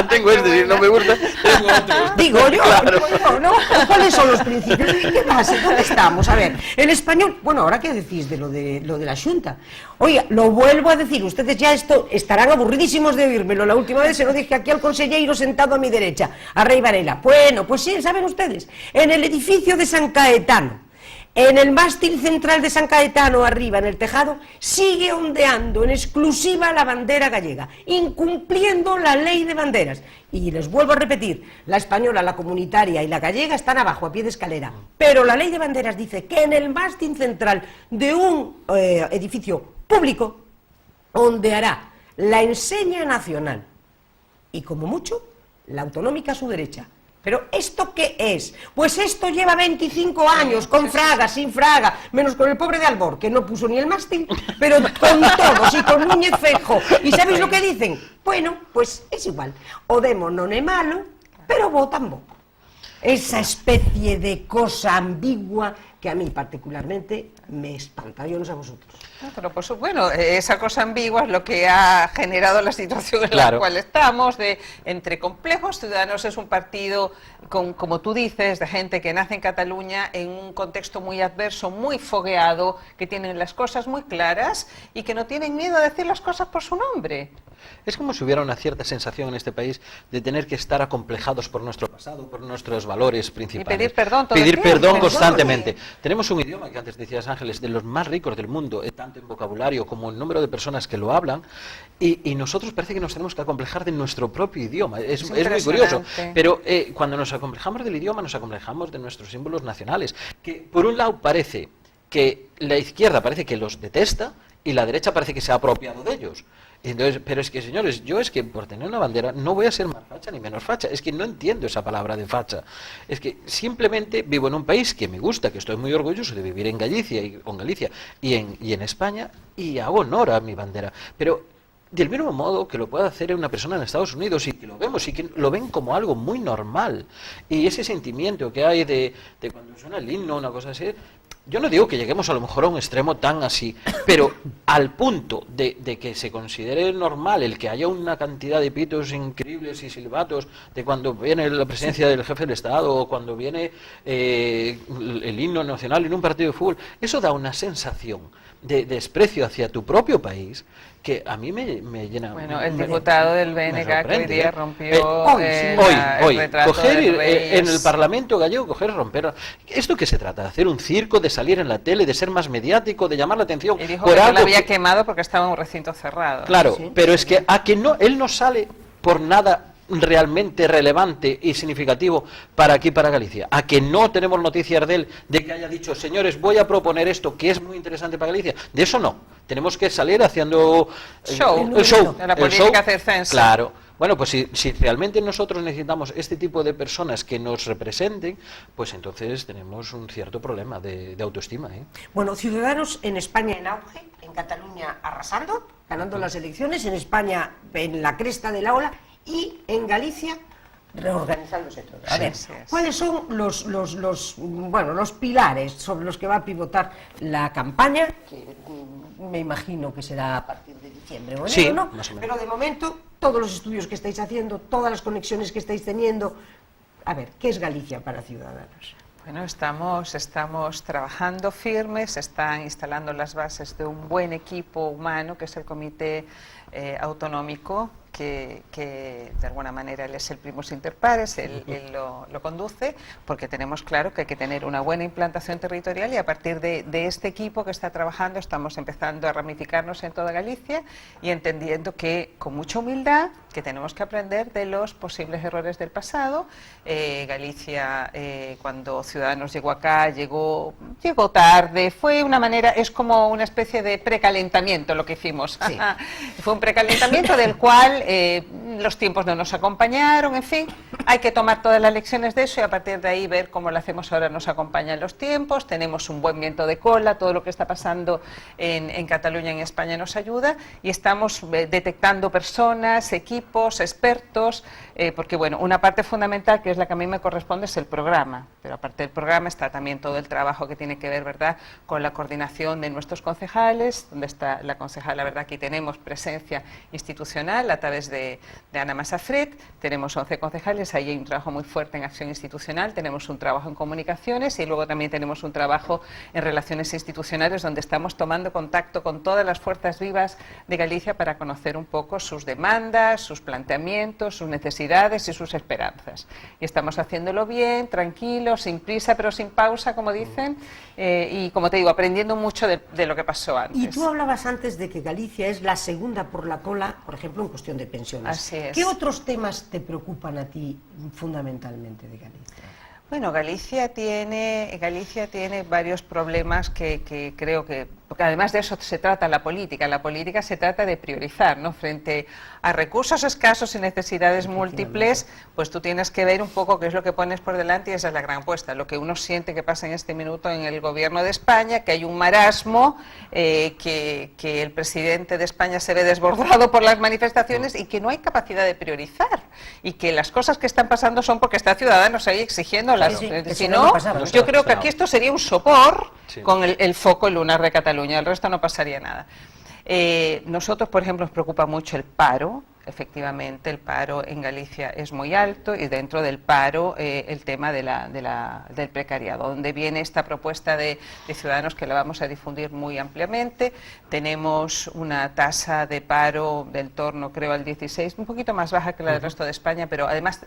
C: Tengo este, no me gusta, tengo otros.
A: Digo yo,
C: Claro.
A: digo yo, ¿no? ¿Cuáles son los principios? ¿Qué pasa? ¿Dónde estamos? A ver, el español, bueno, ahora qué decís de lo de la Xunta. Oiga, lo vuelvo a decir, ustedes ya estarán aburridísimos de oírmelo. La última vez se lo dije aquí al consejero sentado a mi derecha, a Rey Varela. Bueno, pues sí, saben ustedes, en el edificio de San Caetano, en el mástil central de San Caetano, arriba en el tejado, sigue ondeando en exclusiva la bandera gallega, incumpliendo la ley de banderas. Y les vuelvo a repetir, la española, la comunitaria y la gallega están abajo, a pie de escalera. Pero la ley de banderas dice que en el mástil central de un edificio público ondeará la enseña nacional y, como mucho, la autonómica a su derecha. ¿Pero esto qué es? Pues esto lleva 25 años, con fraga, sin fraga, menos con el pobre de Albor, que no puso ni el mástil, pero con todos, y con Núñez Feijóo. ¿Y sabéis lo que dicen? Bueno, pues es igual. O demo non é malo, pero bo tampouco. Esa especie de cosa ambigua que a mí particularmente me espanta, yo no sé a vosotros.
B: Pero pues bueno, esa cosa ambigua es lo que ha generado la situación en
C: Claro.
B: la cual estamos, de entre complejos. Ciudadanos es un partido, como tú dices, de gente que nace en Cataluña en un contexto muy adverso, muy fogueado, que tienen las cosas muy claras y que no tienen miedo a decir las cosas por su nombre.
C: Es como si hubiera una cierta sensación en este país de tener que estar acomplejados por nuestro pasado, por nuestros valores principales.
B: Y pedir perdón todo el
C: Pedir
B: tiempo.
C: perdón
B: Perdón,
C: constantemente. Tenemos un idioma que antes decías, Ángeles, de los más ricos del mundo, tanto en vocabulario como en número de personas que lo hablan, y nosotros parece que nos tenemos que acomplejar de nuestro propio idioma. Es muy curioso.
B: impresionante.
C: Pero cuando nos acomplejamos del idioma, nos acomplejamos de nuestros símbolos nacionales, que por un lado parece que la izquierda parece que los detesta y la derecha parece que se ha apropiado de ellos. Entonces, pero es que, señores, yo es que por tener una bandera no voy a ser más facha ni menos facha. Es que no entiendo esa palabra de facha. Es que simplemente vivo en un país que me gusta, que estoy muy orgulloso de vivir en Galicia y en España, y hago honor a mi bandera. Pero del mismo modo que lo puede hacer una persona en Estados Unidos y que lo vemos y que lo ven como algo muy normal. Y ese sentimiento que hay de cuando suena el himno, una cosa así. Yo no digo que lleguemos a lo mejor a un extremo tan así, pero al punto de que se considere normal el que haya una cantidad de pitos increíbles y silbatos de cuando viene la presencia del jefe del Estado o cuando viene el himno nacional en un partido de fútbol, eso da una sensación de desprecio hacia tu propio país que a mí me llena.
B: Bueno, el diputado del BNG que hoy día rompió
C: hoy,
B: el retrato
C: coger
B: del rey
C: en el Parlamento gallego, coger, romper. ¿Esto qué se trata? ¿De hacer un circo, de salir en la tele, de ser más mediático, de llamar la atención?
B: Y dijo
C: por
B: que
C: algo
B: lo había quemado porque estaba en un recinto cerrado.
C: Claro,
A: Sí,
C: pero es que a que no, él no sale por nada realmente relevante y significativo para aquí, para Galicia. A que no tenemos noticias de él, de que haya dicho, señores, voy a proponer esto que es muy interesante para Galicia. De eso no. Tenemos que salir haciendo
B: el
C: show.
B: De la política circense.
C: Claro. Bueno, pues si realmente nosotros necesitamos este tipo de personas que nos representen, pues entonces tenemos un cierto problema de autoestima, ¿eh?
A: Bueno, Ciudadanos en España en auge, en Cataluña arrasando, ganando las elecciones, en España en la cresta de la ola y en Galicia reorganizándose todo. A ver, ¿cuáles son los pilares sobre los que va a pivotar la campaña? Que me imagino que será a partir de diciembre o enero,
C: Sí,
A: ¿no?
C: más o menos.
A: Pero de momento, todos los estudios que estáis haciendo, todas las conexiones que estáis teniendo, a ver, ¿qué es Galicia para Ciudadanos?
B: Bueno, estamos trabajando firmes, se están instalando las bases de un buen equipo humano, que es el Comité Autonómico, que de alguna manera él es el primus inter pares, él lo conduce, porque tenemos claro que hay que tener una buena implantación territorial y a partir de este equipo que está trabajando estamos empezando a ramificarnos en toda Galicia y entendiendo que con mucha humildad que tenemos que aprender de los posibles errores del pasado. Galicia, cuando Ciudadanos llegó acá, llegó tarde, fue una manera, es como una especie de precalentamiento lo que hicimos.
A: Sí.
B: Fue un precalentamiento del cual los tiempos no nos acompañaron, en fin, hay que tomar todas las lecciones de eso y a partir de ahí ver cómo lo hacemos ahora nos acompañan los tiempos, tenemos un buen viento de cola, todo lo que está pasando en Cataluña, en España nos ayuda y estamos detectando personas, equipos, expertos, porque bueno, una parte fundamental que es la que a mí me corresponde es el programa, pero aparte del programa está también todo el trabajo que tiene que ver, ¿verdad?, con la coordinación de nuestros concejales, donde está la concejala, ¿verdad?, aquí tenemos presencia institucional a través de Ana Masafret, tenemos 11 concejales, ahí hay un trabajo muy fuerte en acción institucional, tenemos un trabajo en comunicaciones y luego también tenemos un trabajo en relaciones institucionales donde estamos tomando contacto con todas las fuerzas vivas de Galicia para conocer un poco sus demandas, sus planteamientos, sus necesidades y sus esperanzas. Y estamos haciéndolo bien, tranquilos, sin prisa pero sin pausa, como dicen, y como te digo, aprendiendo mucho de lo que pasó antes.
A: Y tú hablabas antes de que Galicia es la segunda por la cola, por ejemplo, en cuestión de pensiones.
B: Así es.
A: ¿Qué otros temas te preocupan a ti fundamentalmente de Galicia?
B: Bueno, Galicia tiene varios problemas que creo que, porque además de eso se trata la política se trata de priorizar, ¿no? Frente a recursos escasos y necesidades múltiples, pues tú tienes que ver un poco qué es lo que pones por delante y esa es la gran apuesta, lo que uno siente que pasa en este minuto en el gobierno de España, que hay un marasmo, que el presidente de España se ve desbordado por las manifestaciones y que no hay capacidad de priorizar y que las cosas que están pasando son porque está Ciudadanos ahí exigiéndolas.
A: Sí, sí,
B: Si no, yo creo que aquí esto sería un sopor con el foco lunar de Cataluña, el resto no pasaría nada. Nosotros, por ejemplo, nos preocupa mucho el paro. Efectivamente, el paro en Galicia es muy alto y dentro del paro el tema del precariado, donde viene esta propuesta de Ciudadanos que la vamos a difundir muy ampliamente. Tenemos una tasa de paro del torno, creo, al 16, un poquito más baja que la del resto de España, pero además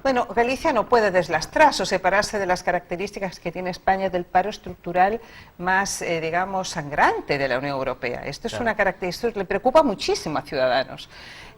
B: Bueno, Galicia no puede deslastrarse o separarse de las características que tiene España del paro estructural más, digamos, sangrante de la Unión Europea. Esto es una característica que le preocupa muchísimo a Ciudadanos.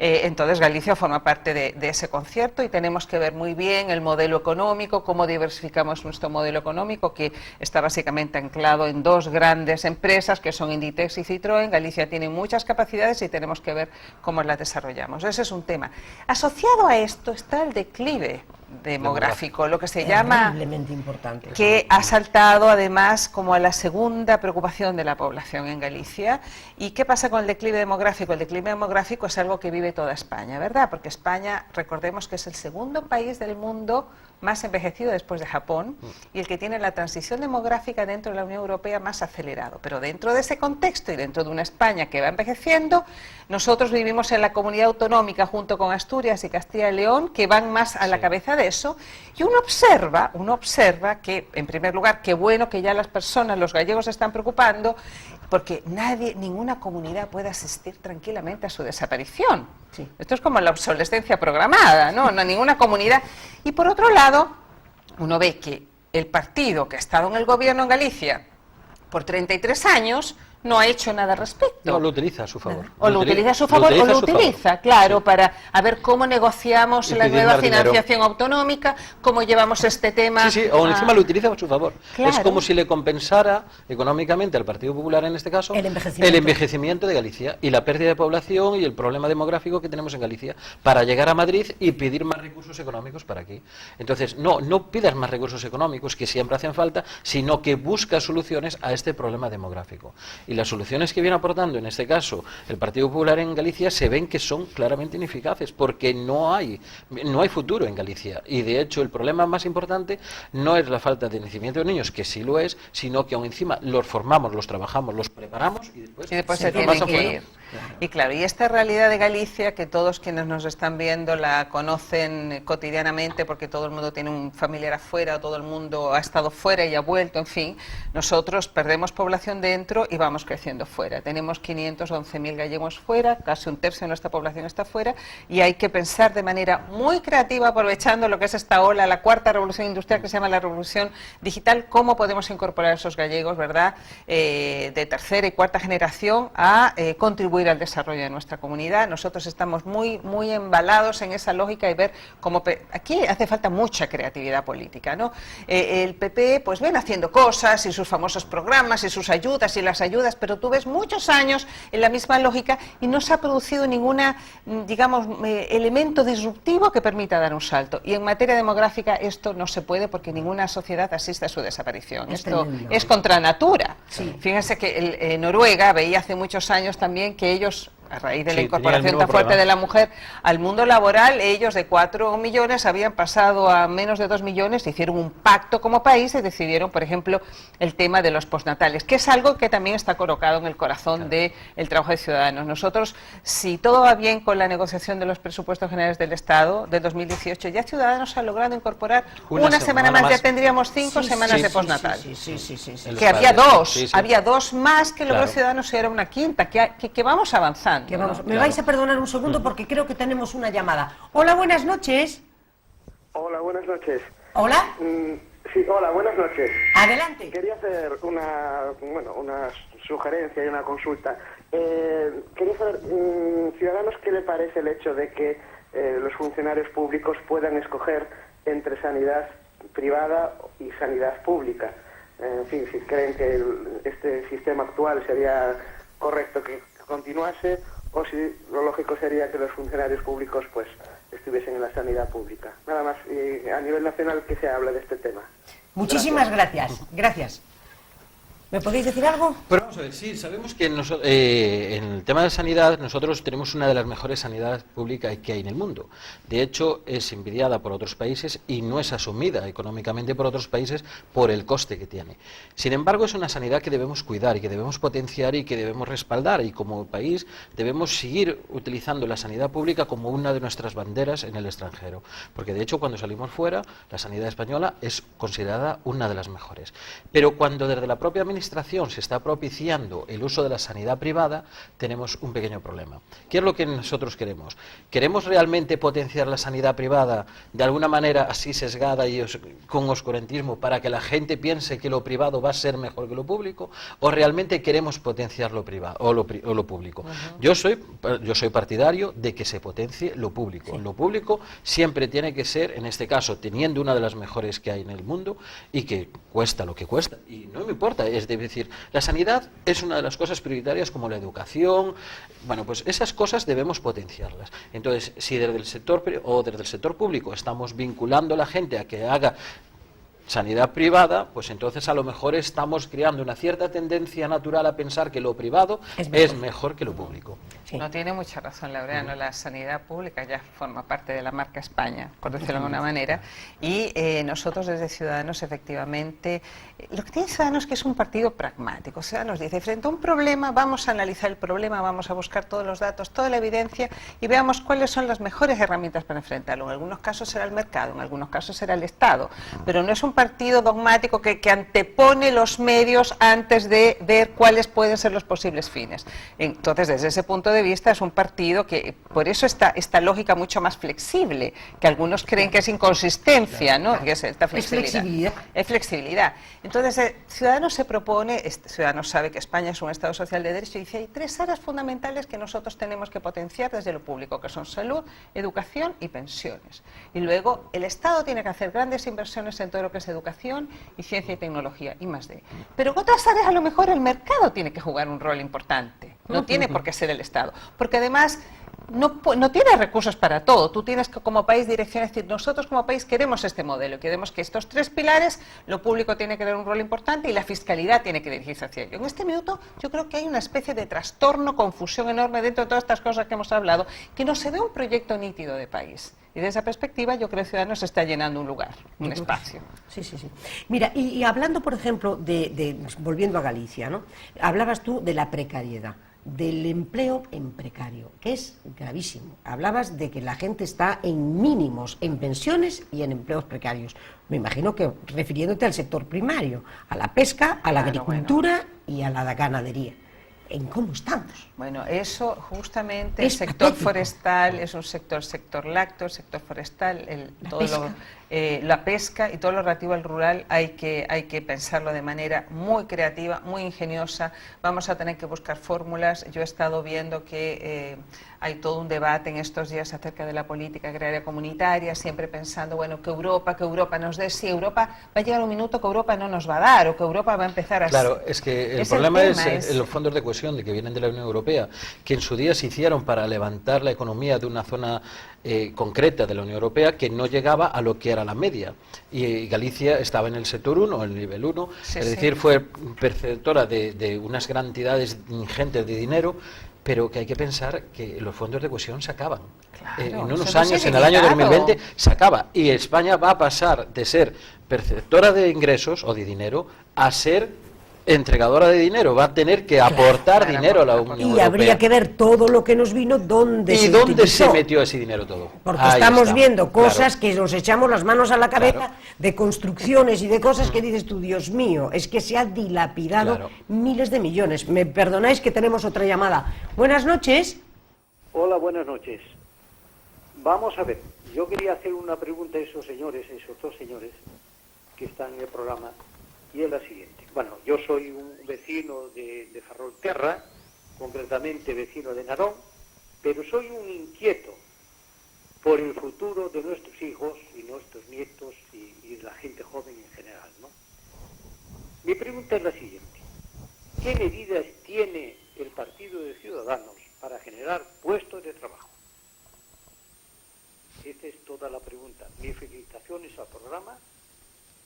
B: Entonces Galicia forma parte de ese concierto y tenemos que ver muy bien el modelo económico, cómo diversificamos nuestro modelo económico, que está básicamente anclado en dos grandes empresas que son Inditex y Citroën. Galicia tiene muchas capacidades y tenemos que ver cómo las desarrollamos. Ese es un tema. Asociado a esto está el declive demográfico, lo que se llama,
A: importante,
B: que ha saltado además como a la segunda preocupación de la población en Galicia. ¿Y qué pasa con el declive demográfico? El declive demográfico es algo que vive toda España, ¿verdad? Porque España, recordemos que es el segundo país del mundo más envejecido después de Japón y el que tiene la transición demográfica dentro de la Unión Europea más acelerado. Pero dentro de ese contexto y dentro de una España que va envejeciendo, nosotros vivimos en la comunidad autonómica junto con Asturias y Castilla y León, que van más a la cabeza de eso, y uno observa que, en primer lugar, qué bueno que ya las personas, los gallegos, se están preocupando, porque ninguna comunidad puede asistir tranquilamente a su desaparición. Sí. Esto es como la obsolescencia programada, ¿no? No, ninguna comunidad. Y por otro lado, uno ve que el partido que ha estado en el gobierno en Galicia por 33 años no ha hecho nada al respecto.
C: No, lo utiliza a su favor.
B: O lo utiliza a su favor o lo utiliza, claro, sí, para a ver cómo negociamos la nueva financiación autonómica, cómo llevamos este tema.
C: Sí, o encima lo utiliza a su favor. Claro. Es como si le compensara económicamente al Partido Popular, en este caso, el envejecimiento de Galicia y la pérdida de población y el problema demográfico que tenemos en Galicia, para llegar a Madrid y pedir más recursos económicos para aquí. Entonces, no pidas más recursos económicos, que siempre hacen falta, sino que busca soluciones a este problema demográfico. Y las soluciones que viene aportando, en este caso, el Partido Popular en Galicia, se ven que son claramente ineficaces, porque no hay futuro en Galicia. Y, de hecho, el problema más importante no es la falta de nacimiento de niños, que sí lo es, sino que aún encima los formamos, los trabajamos, los preparamos y después
B: se tienen que ir. Y claro, y esta realidad de Galicia, que todos quienes nos están viendo la conocen cotidianamente, porque todo el mundo tiene un familiar afuera, o todo el mundo ha estado fuera y ha vuelto, en fin, nosotros perdemos población dentro y vamos creciendo fuera. Tenemos 511.000 gallegos fuera, casi un tercio de nuestra población está fuera, y hay que pensar de manera muy creativa, aprovechando lo que es esta ola, la cuarta revolución industrial, que se llama la revolución digital, cómo podemos incorporar a esos gallegos, ¿verdad?, de tercera y cuarta generación a contribuir al desarrollo de nuestra comunidad. Nosotros estamos muy embalados en esa lógica y ver cómo aquí hace falta mucha creatividad política, ¿no? El PP pues ven haciendo cosas y sus famosos programas y sus ayudas y las ayudas, pero tú ves muchos años en la misma lógica y no se ha producido ninguna, digamos, elemento disruptivo que permita dar un salto. Y en materia demográfica esto no se puede, porque ninguna sociedad asiste a su desaparición. Esto es contra natura. Sí. Fíjense que Noruega veía hace muchos años también que ellos, a raíz de la incorporación tan fuerte de la mujer al mundo laboral, ellos de 4 millones habían pasado a menos de 2 millones, hicieron un pacto como país y decidieron, por ejemplo, el tema de los postnatales, que es algo que también está colocado en el corazón del trabajo de Ciudadanos. Nosotros, si todo va bien con la negociación de los presupuestos generales del Estado del 2018, ya Ciudadanos ha logrado incorporar una semana más, ya tendríamos 5 semanas de postnatal. Que había dos más que logró Ciudadanos y era una quinta, que vamos avanzando.
A: Me vais a perdonar un segundo porque creo que tenemos una llamada. Hola, buenas noches.
D: Hola, buenas noches.
A: ¿Hola?
D: Sí, hola, buenas noches.
A: Adelante.
D: Quería hacer una sugerencia y una consulta. Quería saber, Ciudadanos, ¿qué le parece el hecho de que los funcionarios públicos puedan escoger entre sanidad privada y sanidad pública? En fin, si creen que este sistema actual sería correcto que continuase, o si lo lógico sería que los funcionarios públicos pues estuviesen en la sanidad pública. Nada más, a nivel nacional, que se habla de este tema.
A: Muchísimas gracias. ¿Me podéis decir algo?
C: Pero vamos a ver, sí, sabemos que en el tema de sanidad nosotros tenemos una de las mejores sanidades públicas que hay en el mundo. De hecho, es envidiada por otros países y no es asumida económicamente por otros países por el coste que tiene. Sin embargo, es una sanidad que debemos cuidar y que debemos potenciar y que debemos respaldar, y como país debemos seguir utilizando la sanidad pública como una de nuestras banderas en el extranjero. Porque de hecho, cuando salimos fuera, la sanidad española es considerada una de las mejores. Pero cuando desde la propia administración se está propiciando potenciando el uso de la sanidad privada, tenemos un pequeño problema. ¿Qué es lo que nosotros queremos? ¿Queremos realmente potenciar la sanidad privada de alguna manera así sesgada y con oscurantismo para que la gente piense que lo privado va a ser mejor que lo público? ¿O realmente queremos potenciar lo privado o lo público? Yo soy partidario de que se potencie lo público. Lo público siempre tiene que ser, en este caso, teniendo una de las mejores que hay en el mundo y que cuesta lo que cuesta. Y no me importa, es decir, la sanidad es una de las cosas prioritarias como la educación. Bueno, pues esas cosas debemos potenciarlas. Entonces, si desde el sector público estamos vinculando a la gente a que haga sanidad privada, pues entonces a lo mejor estamos creando una cierta tendencia natural a pensar que lo privado es mejor que lo público.
B: Sí. No tiene mucha razón, Laureano. La sanidad pública ya forma parte de la marca España, por decirlo de alguna manera, y nosotros desde Ciudadanos, efectivamente, lo que tiene Ciudadanos es que es un partido pragmático. Ciudadanos dice, frente a un problema, vamos a analizar el problema, vamos a buscar todos los datos, toda la evidencia y veamos cuáles son las mejores herramientas para enfrentarlo. En algunos casos será el mercado, en algunos casos será el Estado, pero no es un partido dogmático que antepone los medios antes de ver cuáles pueden ser los posibles fines. Entonces, desde ese punto de vista, es un partido que, por eso esta lógica mucho más flexible, que algunos creen que es inconsistencia, ¿no? Que es esta flexibilidad. Es flexibilidad. Entonces, Ciudadanos se propone, Ciudadanos sabe que España es un Estado social de derecho y dice, hay 3 áreas fundamentales que nosotros tenemos que potenciar desde lo público, que son salud, educación y pensiones. Y luego, el Estado tiene que hacer grandes inversiones en todo lo que es educación y ciencia y tecnología, y más de. Pero en otras áreas, a lo mejor, el mercado tiene que jugar un rol importante. No tiene por qué ser el Estado. Porque además no tiene recursos para todo. Tú tienes que, como país, dirección, es decir, nosotros como país queremos este modelo, queremos que estos 3 pilares, lo público tiene que tener un rol importante y la fiscalidad tiene que dirigirse hacia ello. En este minuto yo creo que hay una especie de trastorno, confusión enorme dentro de todas estas cosas que hemos hablado, que no se ve un proyecto nítido de país. Y desde esa perspectiva yo creo que Ciudadanos está llenando un lugar, un espacio.
A: Sí. Mira, y hablando, por ejemplo, volviendo a Galicia, ¿no? Hablabas tú de la precariedad, del empleo en precario, que es gravísimo. Hablabas de que la gente está en mínimos, en pensiones y en empleos precarios. Me imagino que refiriéndote al sector primario, a la pesca, a la agricultura y a la ganadería. ¿En cómo estamos?
B: Bueno, eso justamente, el sector forestal es un sector lácteo, el sector forestal, la pesca y todo lo relativo al rural hay que pensarlo de manera muy creativa, muy ingeniosa. Vamos a tener que buscar fórmulas. Yo he estado viendo que hay todo un debate en estos días acerca de la política agraria comunitaria, siempre pensando, bueno, que Europa nos dé. Si Europa va a llegar un minuto que Europa no nos va a dar, o que Europa va a empezar a...
C: Claro, es que el problema es los fondos de cohesión que vienen de la Unión Europea, que en su día se hicieron para levantar la economía de una zona concreta de la Unión Europea que no llegaba a lo que era la media. Y Galicia estaba en el sector 1, el nivel 1, es decir, fue perceptora de unas cantidades ingentes de dinero, pero que hay que pensar que los fondos de cohesión se acaban.
B: Claro,
C: en unos años, en el año 2020, se acaba. Y España va a pasar de ser perceptora de ingresos o de dinero a ser entregadora de dinero, va a tener que aportar dinero a la Unión Europea.
A: Y habría que ver todo lo que nos vino, dónde se
C: utilizó. ¿Y dónde se metió ese dinero todo?
A: Porque estamos viendo cosas que nos echamos las manos a la cabeza, de construcciones y de cosas que dices tú, Dios mío, es que se ha dilapidado miles de millones. Me perdonáis que tenemos otra llamada. Buenas noches.
E: Hola, buenas noches. Vamos a ver, yo quería hacer una pregunta a esos 2 señores que están en el programa, y es la siguiente. Bueno, yo soy un vecino de Ferrolterra, concretamente vecino de Narón, pero soy un inquieto por el futuro de nuestros hijos y nuestros nietos y de la gente joven en general, ¿no? Mi pregunta es la siguiente. ¿Qué medidas tiene el Partido de Ciudadanos para generar puestos de trabajo? Esta es toda la pregunta. Mis felicitaciones al programa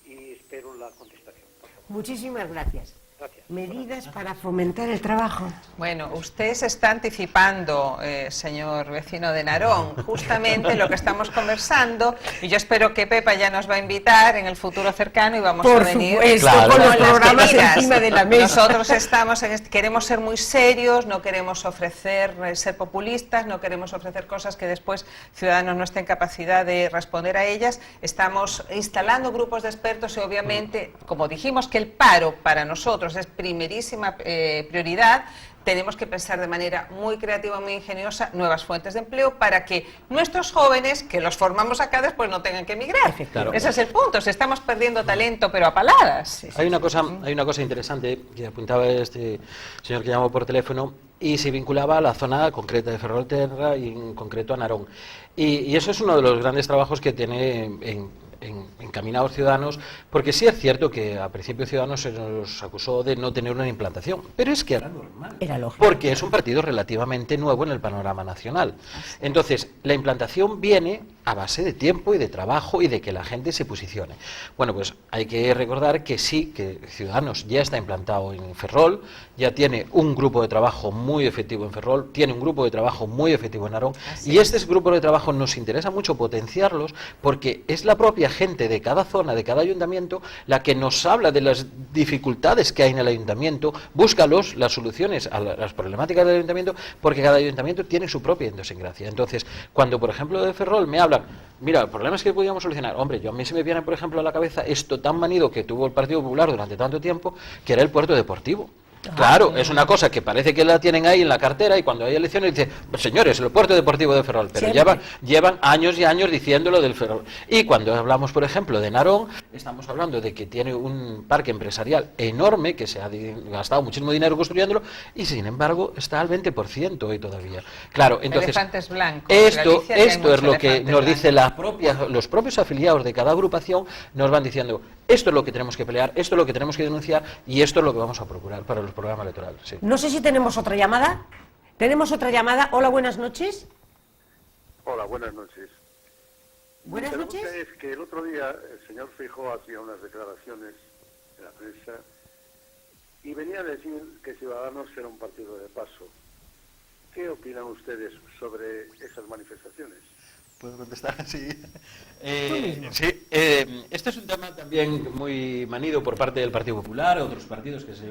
E: y espero la contestación.
A: Muchísimas gracias.
E: Gracias.
A: Medidas para fomentar el trabajo.
B: Bueno, usted se está anticipando, señor vecino de Narón, justamente lo que estamos conversando, y yo espero que Pepa ya nos va a invitar en el futuro cercano y vamos a venir
A: con los programas encima de la mesa.
B: Nosotros queremos ser muy serios, no queremos ser populistas, no queremos ofrecer cosas que después Ciudadanos no esté en capacidad de responder a ellas. Estamos instalando grupos de expertos y obviamente, como dijimos que el paro para nosotros nosotros es primerísima prioridad, tenemos que pensar de manera muy creativa, muy ingeniosa, nuevas fuentes de empleo para que nuestros jóvenes, que los formamos acá, después no tengan que emigrar.
C: Claro.
B: Ese es el punto, si estamos perdiendo talento, pero a paladas.
C: Hay una cosa interesante que apuntaba este señor que llamó por teléfono y se vinculaba a la zona concreta de Ferrolterra y en concreto a Narón. Y eso es uno de los grandes trabajos que tiene encaminados Ciudadanos, porque sí es cierto que a principio Ciudadanos se nos acusó de no tener una implantación, pero es que era normal,
A: Era lógico.
C: porque es un partido relativamente nuevo en el panorama nacional. Entonces, la implantación viene a base de tiempo y de trabajo y de que la gente se posicione. Bueno, pues hay que recordar que sí, que Ciudadanos ya está implantado en Ferrol, ya tiene un grupo de trabajo muy efectivo en Ferrol, tiene un grupo de trabajo muy efectivo en Narón, y este grupo de trabajo nos interesa mucho potenciarlos porque es la propia gente de cada zona, de cada ayuntamiento, la que nos habla de las dificultades que hay en el ayuntamiento, busca las soluciones a las problemáticas del ayuntamiento, porque cada ayuntamiento tiene su propia idiosincrasia. Entonces, cuando por ejemplo de Ferrol me hablan, mira, el problema es que podíamos solucionar, hombre, a mí se me viene por ejemplo a la cabeza esto tan manido que tuvo el Partido Popular durante tanto tiempo, que era el puerto deportivo. Claro, es una cosa que parece que la tienen ahí en la cartera y cuando hay elecciones dice, señores, el puerto deportivo de Ferrol, pero llevan años y años diciéndolo del Ferrol. Y cuando hablamos, por ejemplo, de Narón, estamos hablando de que tiene un parque empresarial enorme, que se ha gastado muchísimo dinero construyéndolo, y sin embargo está al 20% hoy todavía. Claro, entonces,
B: Elefantes blancos.
C: esto
B: Galicia tiene
C: es
B: muchos
C: lo que
B: elefantes
C: nos dice
B: blancos.
C: los propios afiliados de cada agrupación, nos van diciendo, esto es lo que tenemos que pelear, esto es lo que tenemos que denunciar y esto es lo que vamos a procurar para los programas electorales. Sí.
A: No sé si tenemos otra llamada. ¿Tenemos otra llamada? Hola, buenas noches.
F: Hola, buenas noches.
A: Buenas
F: Mi pregunta
A: noches.
F: es que el otro día el señor Feijóo hacía unas declaraciones en la prensa y venía a decir que Ciudadanos era un partido de paso. ¿Qué opinan ustedes sobre esas manifestaciones?
C: ¿Puedo contestar? Sí. Este es un tema también muy manido por parte del Partido Popular, otros partidos que se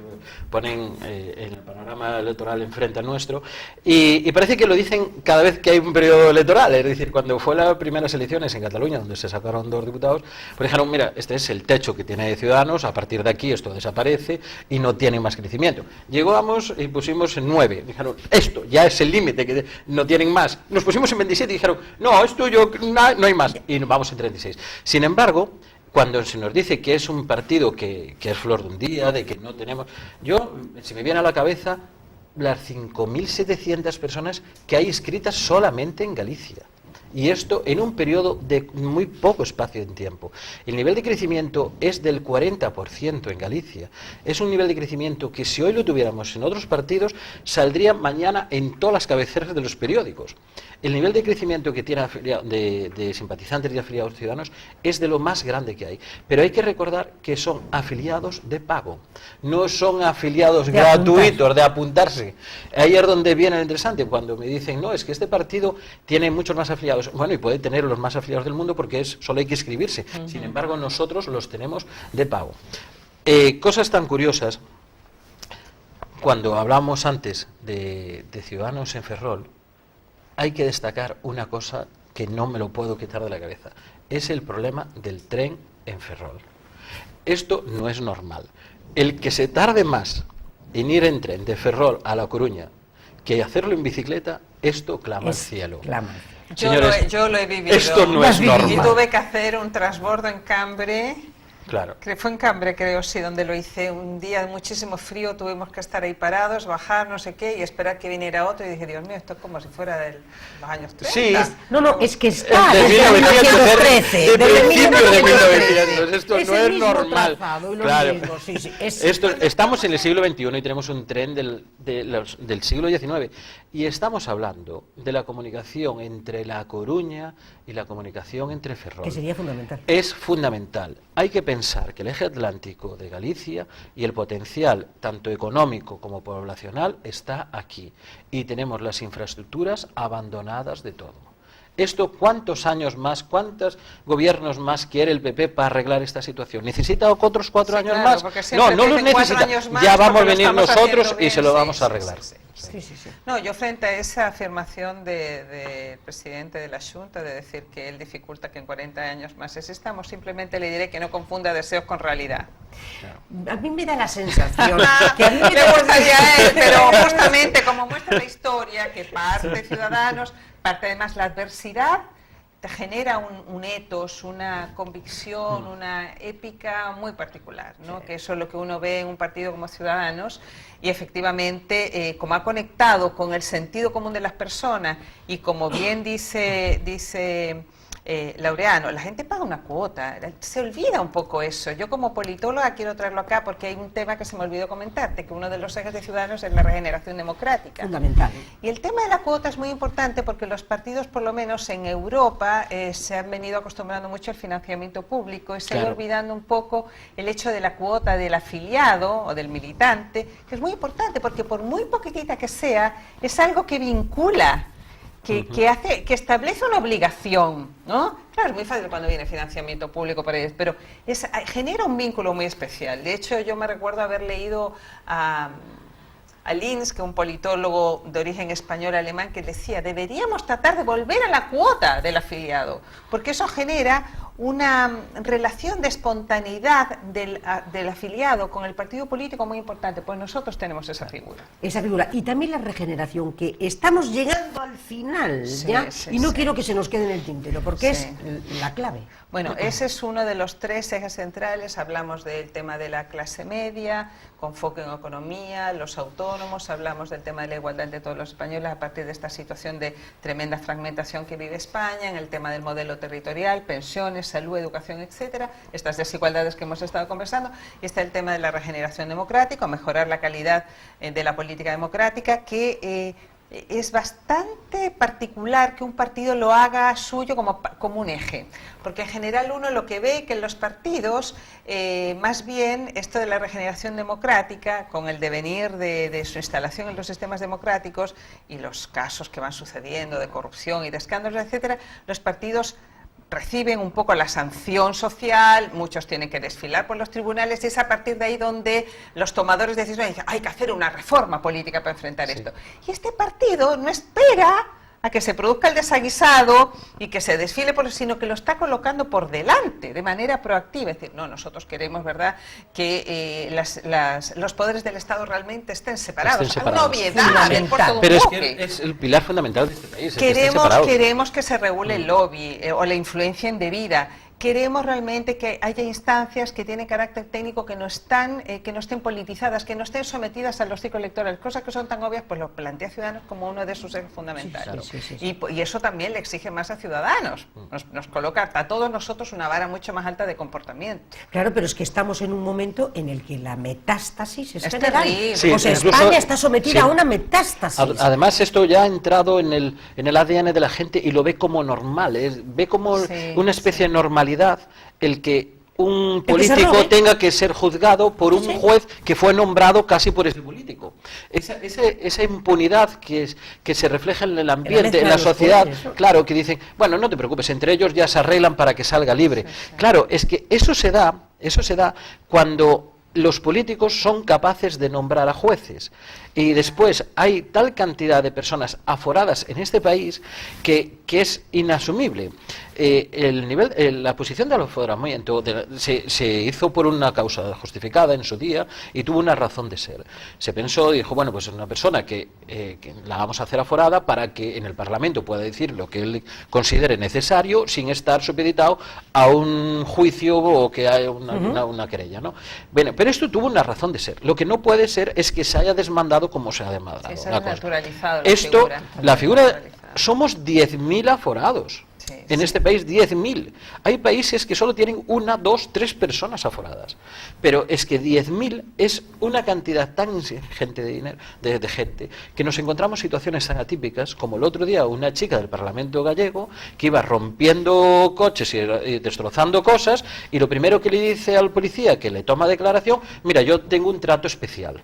C: ponen en el panorama electoral enfrente a nuestro, y parece que lo dicen cada vez que hay un periodo electoral, es decir, cuando fue las primeras elecciones en Cataluña, donde se sacaron 2 diputados, pues dijeron, mira, este es el techo que tiene Ciudadanos, a partir de aquí esto desaparece y no tiene más crecimiento. Llegamos y pusimos en 9, dijeron, esto ya es el límite, que no tienen más. Nos pusimos en 27 y dijeron, no, es tuyo, no hay más, y vamos en 36. Sin embargo, cuando se nos dice que es un partido que es flor de un día, de que no tenemos... se me viene a la cabeza las 5.700 personas que hay inscritas solamente en Galicia. Y esto en un periodo de muy poco espacio en tiempo. El nivel de crecimiento es del 40% en Galicia. Es un nivel de crecimiento que si hoy lo tuviéramos en otros partidos, saldría mañana en todas las cabeceras de los periódicos. El nivel de crecimiento que tiene de simpatizantes y afiliados ciudadanos es de lo más grande que hay. Pero hay que recordar que son afiliados de pago, no son afiliados gratuitos, de apuntarse. Ahí es donde viene lo interesante, cuando me dicen, no, es que este partido tiene muchos más afiliados. Bueno, y puede tener los más afiliados del mundo porque solo hay que inscribirse. Sin embargo, nosotros los tenemos de pago. Cosas tan curiosas, cuando hablamos antes de Ciudadanos en Ferrol, hay que destacar una cosa que no me lo puedo quitar de la cabeza. Es el problema del tren en Ferrol. Esto no es normal. El que se tarde más en ir en tren de Ferrol a La Coruña que hacerlo en bicicleta, esto clama al cielo. Señores,
B: Yo lo he vivido.
C: Esto no es normal.
B: Y tuve que hacer un transbordo en Cambre.
C: Claro.
B: Fue en Cambre, creo, sí, donde lo hice. Un día de muchísimo frío, tuvimos que estar ahí parados, bajar, no sé qué, y esperar que viniera otro. Y dije, Dios mío, esto es como si fuera de los años 30.
C: Sí.
A: No, es que está
C: De
A: desde
C: 1913,
A: 1913.
C: de principios de 1900. Esto
A: Es
C: no
A: el
C: es
A: mismo
C: normal.
A: trazado y los
C: Claro.
A: mismos, sí,
C: Estamos en el siglo XXI y tenemos un tren del siglo XIX. Y estamos hablando de la comunicación entre La Coruña y la comunicación entre Ferrol.
A: Que sería fundamental.
C: Es fundamental. Hay que pensar que el eje atlántico de Galicia y el potencial tanto económico como poblacional está aquí. Y tenemos las infraestructuras abandonadas de todo. ¿Esto cuántos años más, cuántos gobiernos más quiere el PP para arreglar esta situación? ¿Necesita otros 4 años más? No los necesita. Ya vamos a venir nosotros y se lo vamos a arreglar.
A: Sí, sí, sí.
B: No, yo frente a esa afirmación del presidente de la Xunta de decir que él dificulta que en 40 años más existamos, simplemente le diré que no confunda deseos con realidad.
A: A mí me da la sensación que a mí me
B: Le gustaría a él, pero justamente como muestra la historia, que parte Ciudadanos, parte además la adversidad, te genera un etos, una convicción, una épica muy particular, ¿no? Que eso es lo que uno ve en un partido como Ciudadanos, y efectivamente, como ha conectado con el sentido común de las personas, y como bien dice Laureano, la gente paga una cuota, se olvida un poco eso. Yo como politóloga quiero traerlo acá porque hay un tema que se me olvidó comentarte, que uno de los ejes de Ciudadanos es la regeneración democrática.
A: Fundamental.
B: Y el tema de la cuota es muy importante porque los partidos, por lo menos en Europa, se han venido acostumbrando mucho al financiamiento público y se ha ido olvidando un poco el hecho de la cuota del afiliado o del militante, que es muy importante porque por muy poquitita que sea, es algo que vincula, que establece una obligación, ¿no? Claro, es muy fácil cuando viene financiamiento público para ellos, pero genera un vínculo muy especial. De hecho, yo me recuerdo haber leído a Linz, que es un politólogo de origen español-alemán, que decía, deberíamos tratar de volver a la cuota del afiliado, porque eso genera una relación de espontaneidad del afiliado con el partido político muy importante, pues nosotros tenemos esa figura.
A: Esa figura. Y también la regeneración, que estamos llegando al final,
B: Sí,
A: ¿ya?
B: sí,
A: y no
B: sí.
A: quiero que se nos quede en el tintero, porque
B: Sí.
A: es la clave.
B: Bueno, ese es uno de los 3 ejes centrales. Hablamos del tema de la clase media, con foco en economía, los autónomos, hablamos del tema de la igualdad entre todos los españoles a partir de esta situación de tremenda fragmentación que vive España, en el tema del modelo territorial, pensiones, salud, educación, etcétera, estas desigualdades que hemos estado conversando, y está el tema de la regeneración democrática, mejorar la calidad de la política democrática, que es bastante particular que un partido lo haga suyo como un eje, porque en general uno lo que ve que en los partidos, más bien esto de la regeneración democrática, con el devenir de su instalación en los sistemas democráticos y los casos que van sucediendo de corrupción y de escándalos, etcétera, los partidos reciben un poco la sanción social, muchos tienen que desfilar por los tribunales, y es a partir de ahí donde los tomadores de decisiones dicen, hay que hacer una reforma política para enfrentar esto. Y este partido no espera a que se produzca el desaguisado y que se desfile, sino que lo está colocando por delante, de manera proactiva. Es decir, no, nosotros queremos, ¿verdad?, que los poderes del Estado realmente estén separados. Una obviedad,
C: pero es que es el pilar fundamental de este país.
B: Queremos que se regule el lobby o la influencia indebida. Queremos realmente que haya instancias que tienen carácter técnico, que no estén politizadas, que no estén sometidas a los ciclos electorales, cosas que son tan obvias, pues lo plantea Ciudadanos como uno de sus ejes fundamentales. Sí. Y eso también le exige más a Ciudadanos, nos coloca a todos nosotros una vara mucho más alta de comportamiento.
A: Claro, pero es que estamos en un momento en el que la metástasis es general.
B: terrible.
C: Sí,
A: o sea,
C: incluso,
A: España está sometida a una metástasis.
C: Además, esto ya ha entrado en el ADN de la gente y lo ve como normal, ve como una especie de normalidad el que un político tenga que ser juzgado por un juez que fue nombrado casi por ese político. Esa impunidad que se refleja en el ambiente, en la sociedad, claro, que dicen, bueno, no te preocupes, entre ellos ya se arreglan para que salga libre. Claro, es que eso se da cuando los políticos son capaces de nombrar a jueces. Y después hay tal cantidad de personas aforadas en este país que es inasumible. La posición del aforamiento se hizo por una causa justificada en su día y tuvo una razón de ser. Se pensó y dijo, bueno, pues es una persona que la vamos a hacer aforada para que en el Parlamento pueda decir lo que él considere necesario sin estar supeditado a un juicio o que haya una querella, ¿no? Bueno, pero esto tuvo una razón de ser. Lo que no puede ser es que se haya desmandado como se ha demandado.
B: Se ha naturalizado
C: la figura, somos 10.000 aforados. En este país 10.000. Hay países que solo tienen 1, 2, 3 personas aforadas. Pero es que 10.000 es una cantidad tan ingente de dinero, de gente, que nos encontramos situaciones tan atípicas como el otro día una chica del Parlamento gallego que iba rompiendo coches y destrozando cosas, y lo primero que le dice al policía que le toma declaración, mira, yo tengo un trato especial.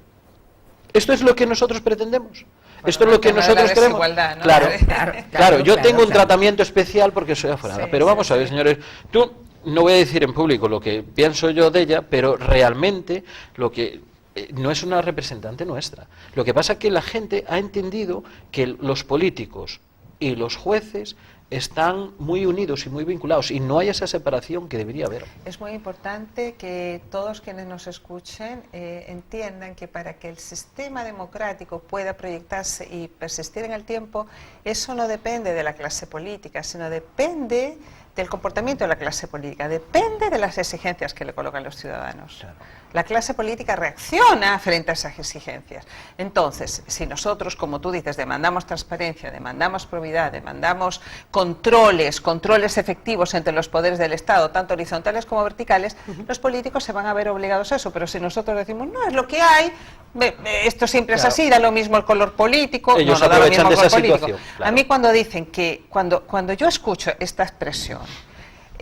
C: ¿Esto es lo que nosotros pretendemos? Esto es lo que nosotros queremos.
B: ¿No?
C: Claro, yo tengo un tratamiento especial porque soy aforada. Pero vamos a ver, señores, no voy a decir en público lo que pienso yo de ella, pero realmente lo que no es una representante nuestra. Lo que pasa es que la gente ha entendido que los políticos y los jueces están muy unidos y muy vinculados, y no hay esa separación que debería haber.
B: Es muy importante que todos quienes nos escuchen entiendan que para que el sistema democrático pueda proyectarse y persistir en el tiempo, eso no depende de la clase política, sino depende del comportamiento de la clase política, depende de las exigencias que le colocan los ciudadanos.
C: Claro.
B: La clase política reacciona frente a esas exigencias. Entonces, si nosotros, como tú dices, demandamos transparencia, demandamos probidad, demandamos controles efectivos entre los poderes del Estado, tanto horizontales como verticales, los políticos se van a ver obligados a eso. Pero si nosotros decimos, no, es lo que hay, esto siempre es así, da lo mismo el color político,
C: ellos
B: no da lo mismo
C: aprovechan
B: el
C: de esa
B: color político.
C: situación, claro.
B: A mí cuando dicen que, cuando yo escucho esta expresión,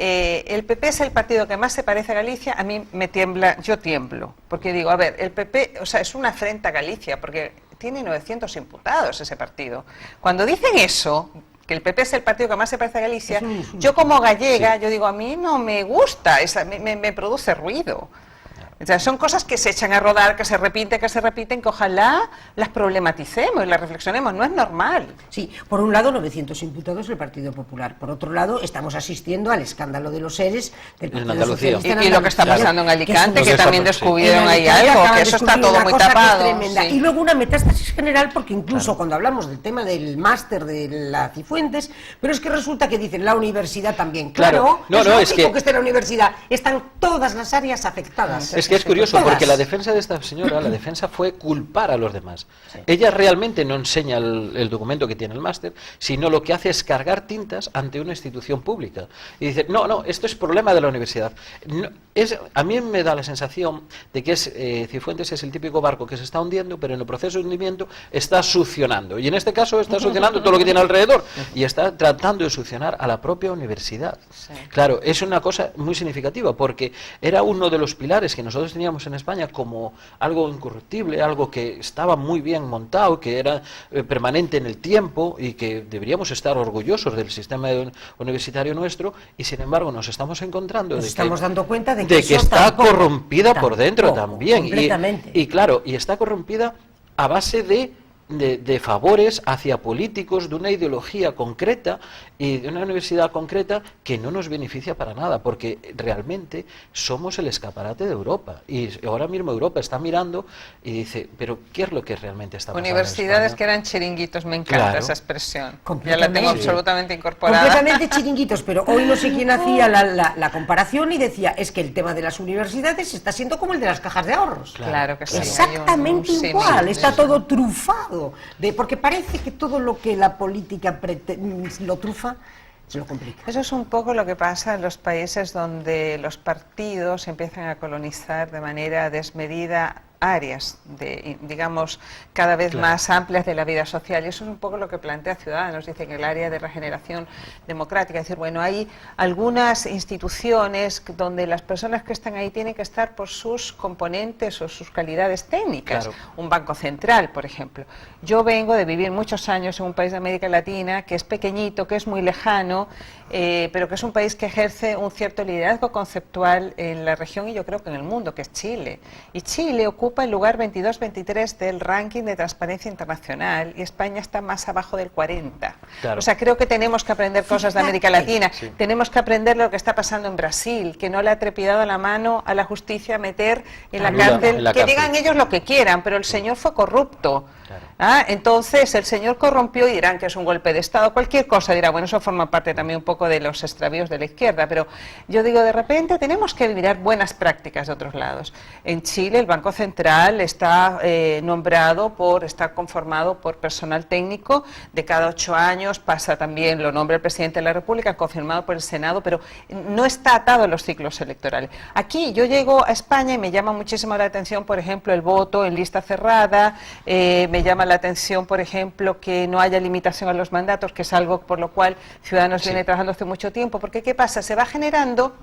B: el PP es el partido que más se parece a Galicia, a mí me tiembla, yo tiemblo, porque digo, a ver, el PP, o sea, es una afrenta a Galicia, porque tiene 900 imputados ese partido. Cuando dicen eso, que el PP es el partido que más se parece a Galicia, yo como gallega, yo digo, a mí no me gusta, me produce ruido. O sea, son cosas que se echan a rodar, que se repiten, que ojalá las problematicemos y las reflexionemos, no es normal.
A: Sí, por un lado 900 imputados del Partido Popular, por otro lado estamos asistiendo al escándalo de los seres del Partido
C: Andalucía.
A: Socialista
B: Y lo que está pasando en Alicante, que también descubrieron
A: en
B: ahí
A: Alicante
B: algo,
A: acaban
B: que
A: de
B: eso está
A: descubrir
B: todo
A: una
B: muy
A: cosa que es
B: tapado.
A: tremenda.
B: Sí.
A: Y luego una metástasis general, porque incluso cuando hablamos del tema del máster de la Cifuentes, pero es que resulta que dicen la universidad también. Claro,
C: No,
A: es
C: no,
A: lógico
C: es que
A: esté la universidad, están todas las áreas afectadas.
C: Es que es curioso,
A: Todas.
C: porque la defensa de esta señora, la defensa fue culpar a los demás. Ella realmente no enseña el documento que tiene el máster, sino lo que hace es cargar tintas ante una institución pública. Y dice, no, esto es problema de la universidad. No, a mí me da la sensación de que Cifuentes es el típico barco que se está hundiendo, pero en el proceso de hundimiento está succionando. Y en este caso está succionando todo lo que tiene alrededor. Y está tratando de succionar a la propia universidad.
B: Sí.
C: Claro, es una cosa muy significativa, porque era uno de los pilares que nosotros teníamos en España como algo incorruptible, algo que estaba muy bien montado, que era permanente en el tiempo y que deberíamos estar orgullosos del sistema universitario nuestro, y sin embargo nos estamos encontrando
A: Nos
C: de
A: estamos dando cuenta de
C: que
A: eso
C: está
A: tampoco,
C: corrompida por dentro
A: tampoco,
C: también.
A: completamente.
C: Y claro, y está corrompida a base de favores hacia políticos de una ideología concreta y de una universidad concreta que no nos beneficia para nada, porque realmente somos el escaparate de Europa, y ahora mismo Europa está mirando y dice, pero ¿qué es lo que realmente está pasando?
B: Universidades
C: en
B: que eran chiringuitos, me encanta
C: Claro.
B: esa expresión. Ya la
A: Completamente.
B: tengo
A: Sí.
B: absolutamente incorporada.
A: Completamente chiringuitos, pero hoy no sé quién hacía la comparación y decía, es que el tema de las universidades está siendo como el de las cajas de ahorros.
B: Claro que sí.
A: Exactamente
B: hay un
A: igual,
B: símil.
A: está todo trufado, porque parece que todo lo que la política lo trufa, se lo complica.
B: Eso es un poco lo que pasa en los países donde los partidos empiezan a colonizar de manera desmedida áreas, digamos, cada vez más amplias de la vida social. Y eso es un poco lo que plantea Ciudadanos, dicen, el área de regeneración democrática. Es decir, bueno, hay algunas instituciones donde las personas que están ahí tienen que estar por sus componentes o sus calidades técnicas.
C: Claro.
B: Un banco central, por ejemplo. Yo vengo de vivir muchos años en un país de América Latina que es pequeñito, que es muy lejano, pero que es un país que ejerce un cierto liderazgo conceptual en la región y yo creo que en el mundo, que es Chile. Y Chile ocupa el lugar 22-23 del ranking de transparencia internacional y España está más abajo del 40.
C: Claro.
B: O sea, creo que tenemos que aprender cosas de América Latina.
C: Sí.
B: Tenemos que aprender lo que está pasando en Brasil, que no le ha trepidado la mano a la justicia a meter en la cárcel,
C: En la
B: que
C: cárcel.
B: digan ellos lo que quieran, pero el señor fue corrupto.
C: Claro.
B: Entonces el señor corrompió y dirán que es un golpe de Estado, cualquier cosa dirá, bueno, eso forma parte también un poco de los extravíos de la izquierda, pero yo digo, de repente tenemos que mirar buenas prácticas de otros lados. En Chile el Banco Central está está conformado por personal técnico, de cada 8 años pasa también, lo nombra el presidente de la República, confirmado por el Senado, pero no está atado a los ciclos electorales. Aquí yo llego a España y me llama muchísimo la atención, por ejemplo, el voto en lista cerrada, me llama la atención, por ejemplo, que no haya limitación a los mandatos, que es algo por lo cual Ciudadanos viene trabajando hace mucho tiempo, porque ¿qué pasa? Se va generando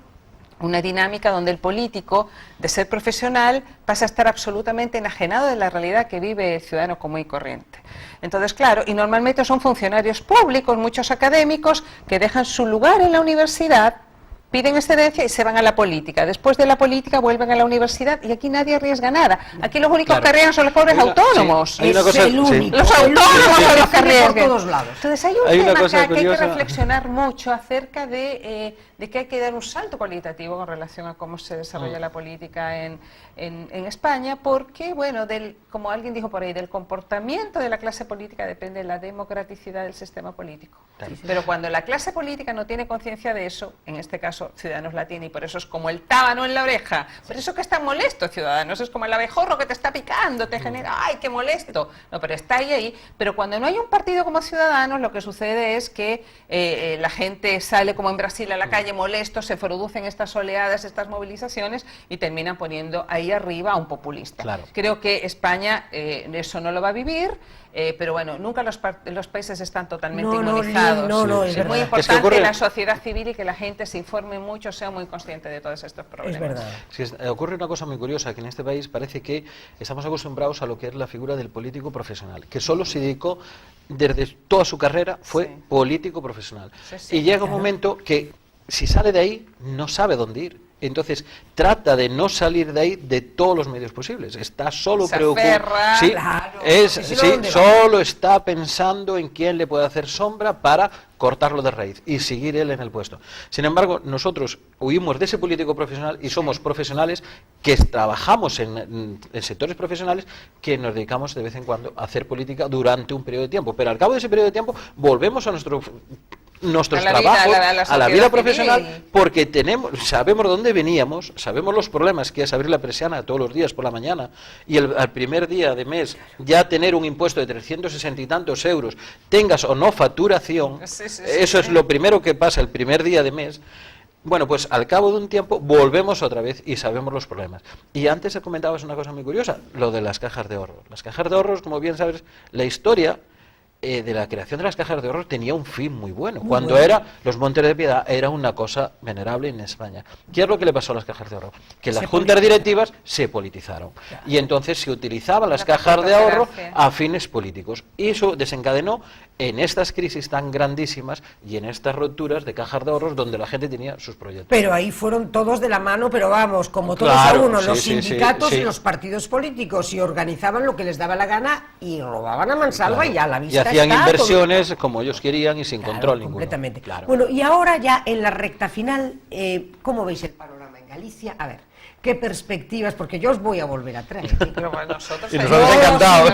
B: una dinámica donde el político, de ser profesional, pasa a estar absolutamente enajenado de la realidad que vive el ciudadano común y corriente. Entonces, claro, y normalmente son funcionarios públicos, muchos académicos, que dejan su lugar en la universidad piden excedencia y se van a la política. Después de la política vuelven a la universidad y aquí nadie arriesga nada. Aquí los únicos que arriesgan son los pobres autónomos.
C: Sí, hay una cosa,
A: el único.
B: Los autónomos son los que arriesgan.
A: Por todos lados.
B: Entonces hay un tema acá que hay que reflexionar mucho acerca de que hay que dar un salto cualitativo con relación a cómo se desarrolla la política en España, porque, bueno, como alguien dijo por ahí, del comportamiento de la clase política depende la democraticidad del sistema político. Pero cuando la clase política no tiene conciencia de eso, en este caso Ciudadanos la tiene, y por eso es como el tábano en la oreja. Por eso que está molesto Ciudadanos, es como el abejorro que te está picando, te genera, ¡ay, qué molesto! No, pero está ahí. Pero cuando no hay un partido como Ciudadanos, lo que sucede es que la gente sale como en Brasil a la calle molesto, se producen estas oleadas, estas movilizaciones y terminan poniendo ahí arriba a un populista.
C: Claro.
B: Creo que España eso no lo va a vivir. Pero bueno, nunca los países están totalmente inmunizados. Es muy importante la sociedad civil y que la gente se informe mucho, sea muy consciente de todos estos problemas.
A: Es verdad.
C: Ocurre una cosa muy curiosa, que en este país parece que estamos acostumbrados a lo que es la figura del político profesional, que solo se dedicó, desde toda su carrera, fue político profesional. Y llega un momento que, si sale de ahí, no sabe dónde ir. Entonces trata de no salir de ahí de todos los medios posibles. Está solo preocupado. Sí, solo está pensando en quién le puede hacer sombra para cortarlo de raíz y seguir él en el puesto. Sin embargo, nosotros huimos de ese político profesional y somos profesionales que trabajamos en sectores profesionales que nos dedicamos de vez en cuando a hacer política durante un periodo de tiempo. Pero al cabo de ese periodo de tiempo volvemos a nuestros trabajos, a la vida profesional, porque sabemos dónde veníamos, sabemos los problemas que es abrir la persiana todos los días por la mañana y al primer día de mes ya tener un impuesto de 360 y tantos euros, tengas o no facturación, eso es lo primero que pasa el primer día de mes. Bueno, pues al cabo de un tiempo volvemos otra vez y sabemos los problemas. Y antes comentabas una cosa muy curiosa, lo de las cajas de ahorros. Las cajas de ahorros, como bien sabes, la historia de la creación de las cajas de ahorros tenía un fin muy bueno. Cuando era los Montes de Piedad era una cosa venerable en España. ¿Qué es lo que le pasó a las cajas de ahorro? Que las juntas directivas se politizaron. Y entonces se utilizaban las cajas de ahorro a fines políticos. Y eso desencadenó en estas crisis tan grandísimas y en estas rupturas de cajas de ahorros donde la gente tenía sus proyectos.
A: Pero ahí fueron todos de la mano, pero vamos, como todos a uno, los sindicatos y los partidos políticos, y organizaban lo que les daba la gana y robaban a mansalva y a la vista.
C: Y hacían inversiones como ellos querían y sin control ninguno.
A: Completamente. Bueno, y ahora ya en la recta final, ¿cómo veis el panorama en Galicia? A ver, ¿qué perspectivas? Porque yo os voy a volver a traer.
B: Pero bueno, nosotros
C: y nos hemos encantado.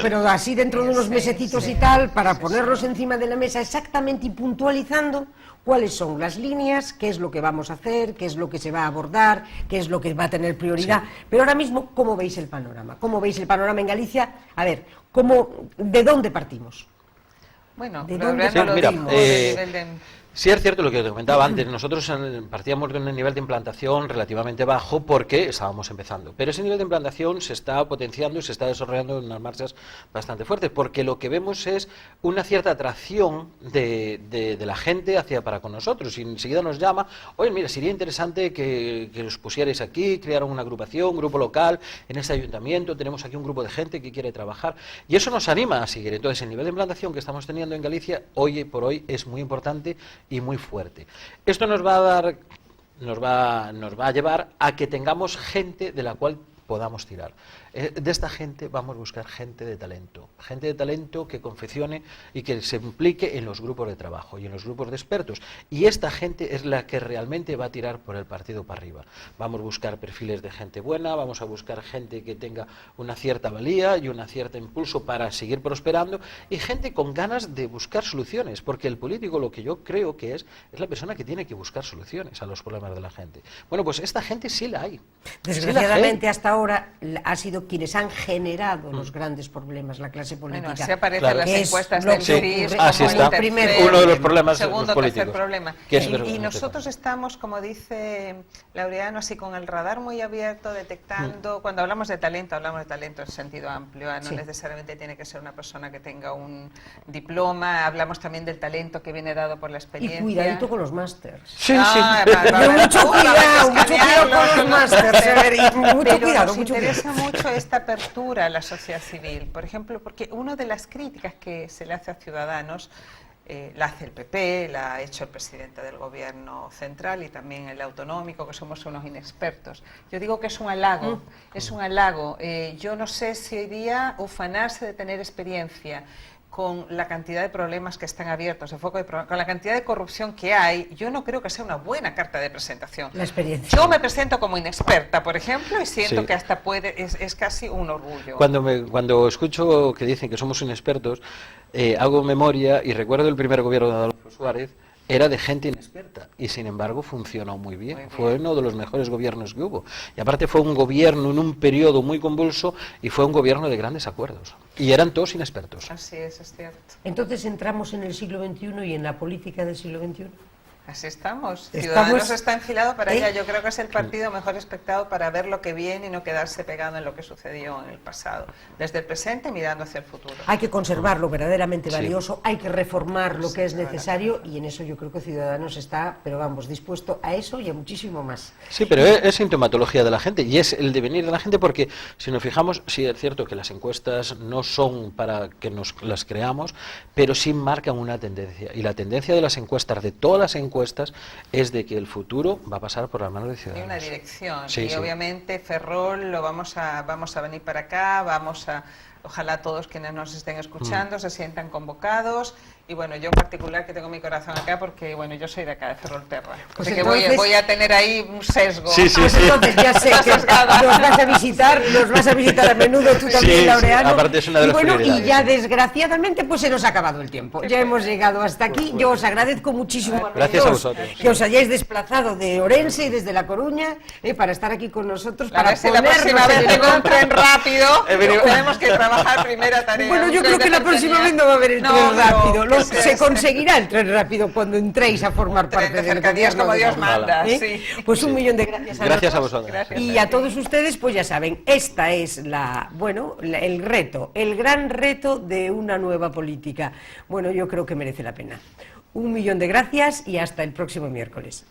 A: Pero así dentro de unos mesecitos y tal, para ponerlos encima de la mesa exactamente y puntualizando cuáles son las líneas, qué es lo que vamos a hacer, qué es lo que se va a abordar, qué es lo que va a tener prioridad. Pero ahora mismo, ¿cómo veis el panorama? ¿Cómo veis el panorama en Galicia? A ver, ¿de dónde partimos?
B: Bueno,
A: ¿de dónde partimos?
C: Sí, es cierto lo que te comentaba antes, nosotros partíamos de un nivel de implantación relativamente bajo porque estábamos empezando, pero ese nivel de implantación se está potenciando y se está desarrollando en unas marchas bastante fuertes, porque lo que vemos es una cierta atracción de la gente para con nosotros, y enseguida nos llama, oye, mira, sería interesante que os pusierais aquí, crearan una agrupación, un grupo local en este ayuntamiento, tenemos aquí un grupo de gente que quiere trabajar, y eso nos anima a seguir. Entonces el nivel de implantación que estamos teniendo en Galicia hoy por hoy es muy importante y muy fuerte. Esto nos va a llevar a que tengamos gente de la cual podamos tirar. De esta gente vamos a buscar gente de talento que confeccione y que se implique en los grupos de trabajo y en los grupos de expertos, y esta gente es la que realmente va a tirar por el partido para arriba. Vamos a buscar perfiles de gente buena, vamos a buscar gente que tenga una cierta valía y un cierto impulso para seguir prosperando, y gente con ganas de buscar soluciones, porque el político, lo que yo creo que es la persona que tiene que buscar soluciones a los problemas de la gente. Bueno, pues esta gente sí la hay.
A: Desgraciadamente hasta ahora ha sido quienes han generado los grandes problemas, la clase política.
B: Bueno, así aparecen las encuestas del CIS.
C: Así está. Uno de los problemas
B: segundo,
C: los políticos.
B: Tercer problema. Y nosotros estamos, como dice Laureano, así con el radar muy abierto, detectando, cuando hablamos de talento en sentido amplio, no necesariamente tiene que ser una persona que tenga un diploma, hablamos también del talento que viene dado por la experiencia.
A: Y cuidadito con los másters.
B: Mucho cuidado
A: con los másters, mucho cuidado.
B: Nos interesa mucho esta apertura a la sociedad civil, por ejemplo, porque una de las críticas que se le hace a Ciudadanos la hace el PP, la ha hecho el presidente del gobierno central y también el autonómico, que somos unos inexpertos. Yo digo que es un halago, es un halago. Yo no sé si hoy día ufanarse de tener experiencia con la cantidad de problemas que están abiertos, con la cantidad de corrupción que hay, yo no creo que sea una buena carta de presentación.
A: La experiencia.
B: Yo me presento como inexperta, por ejemplo, y siento
C: Sí.
B: que hasta es casi un orgullo.
C: Cuando escucho que dicen que somos inexpertos, hago memoria y recuerdo el primer gobierno de Adolfo Suárez, era de gente inexperta y sin embargo funcionó muy bien.
B: Muy bien.
C: Fue uno de los mejores gobiernos que hubo. Y aparte fue un gobierno en un periodo muy convulso y fue un gobierno de grandes acuerdos. Y eran todos inexpertos.
B: Así es cierto.
A: Entonces entramos en el siglo XXI y en la política del siglo XXI.
B: Así estamos.
A: Estamos-
B: Ciudadanos está enfilado para allá.
A: ¿Eh?
B: Yo creo que es el partido mejor expectado para ver lo que viene y no quedarse pegado en lo que sucedió en el pasado. Desde el presente mirando hacia el futuro.
A: Hay que conservar lo verdaderamente
C: Sí.
A: valioso, hay que reformar lo que es
B: Sí,
A: necesario y en eso yo creo que Ciudadanos está, pero vamos, dispuesto a eso y a muchísimo más.
C: Sí, pero es sintomatología de la gente y es el devenir de la gente porque si nos fijamos, sí es cierto que las encuestas no son para que nos las creamos, pero sí marcan una tendencia. Y la tendencia de las encuestas, de todas las encuestas, es de que el futuro va a pasar por las manos de
B: Hay
C: Ciudadanos.
B: una dirección
C: Sí,
B: y
C: sí.
B: obviamente Ferrol lo vamos a venir para acá, ojalá todos quienes nos estén escuchando se sientan convocados y bueno, yo en particular que tengo mi corazón acá porque bueno, yo soy de acá de Ferrolterra,
A: Pues
B: así que
A: entonces-
B: voy a tener ahí un sesgo.
C: Sí, sí,
A: Pues
C: sí.
A: entonces ya sé que nos vas a visitar a menudo tú también,
C: Sí,
A: Laureano.
C: sí, aparte es una de
A: Y
C: las
A: bueno, y
C: prioridades.
A: ya desgraciadamente pues se nos ha acabado el tiempo. Ya hemos llegado hasta aquí. Yo os agradezco muchísimo
C: Gracias a
A: los
C: vosotros.
A: que os hayáis desplazado de Orense y desde La Coruña para estar aquí con nosotros,
B: A
A: para
B: ver si la
A: ponernos
B: próxima vez
A: en el
B: tengo un
A: mapa.
B: tren rápido,
C: He venido-
B: tenemos que trabajar primera tarea.
A: Bueno,
B: un
A: yo
B: tren
A: creo que
B: de
A: la próxima
B: cercanía.
A: vez no va a haber el
B: No,
A: tren
B: pero
A: rápido.
B: que sea
A: Se
B: este.
A: conseguirá el tren rápido cuando entréis a formar
B: Tren
A: parte
B: de
A: del
B: cercanías
A: gobierno
B: como
A: de
B: Dios
A: Navarra.
B: manda,
A: ¿Eh?
B: sí.
A: Pues un millón de gracias a
C: Gracias a
A: los dos.
C: vosotros.
B: Gracias.
A: Y a todos ustedes, pues ya saben, esta es el reto, el gran reto de una nueva política. Bueno, yo creo que merece la pena. Un millón de gracias y hasta el próximo miércoles.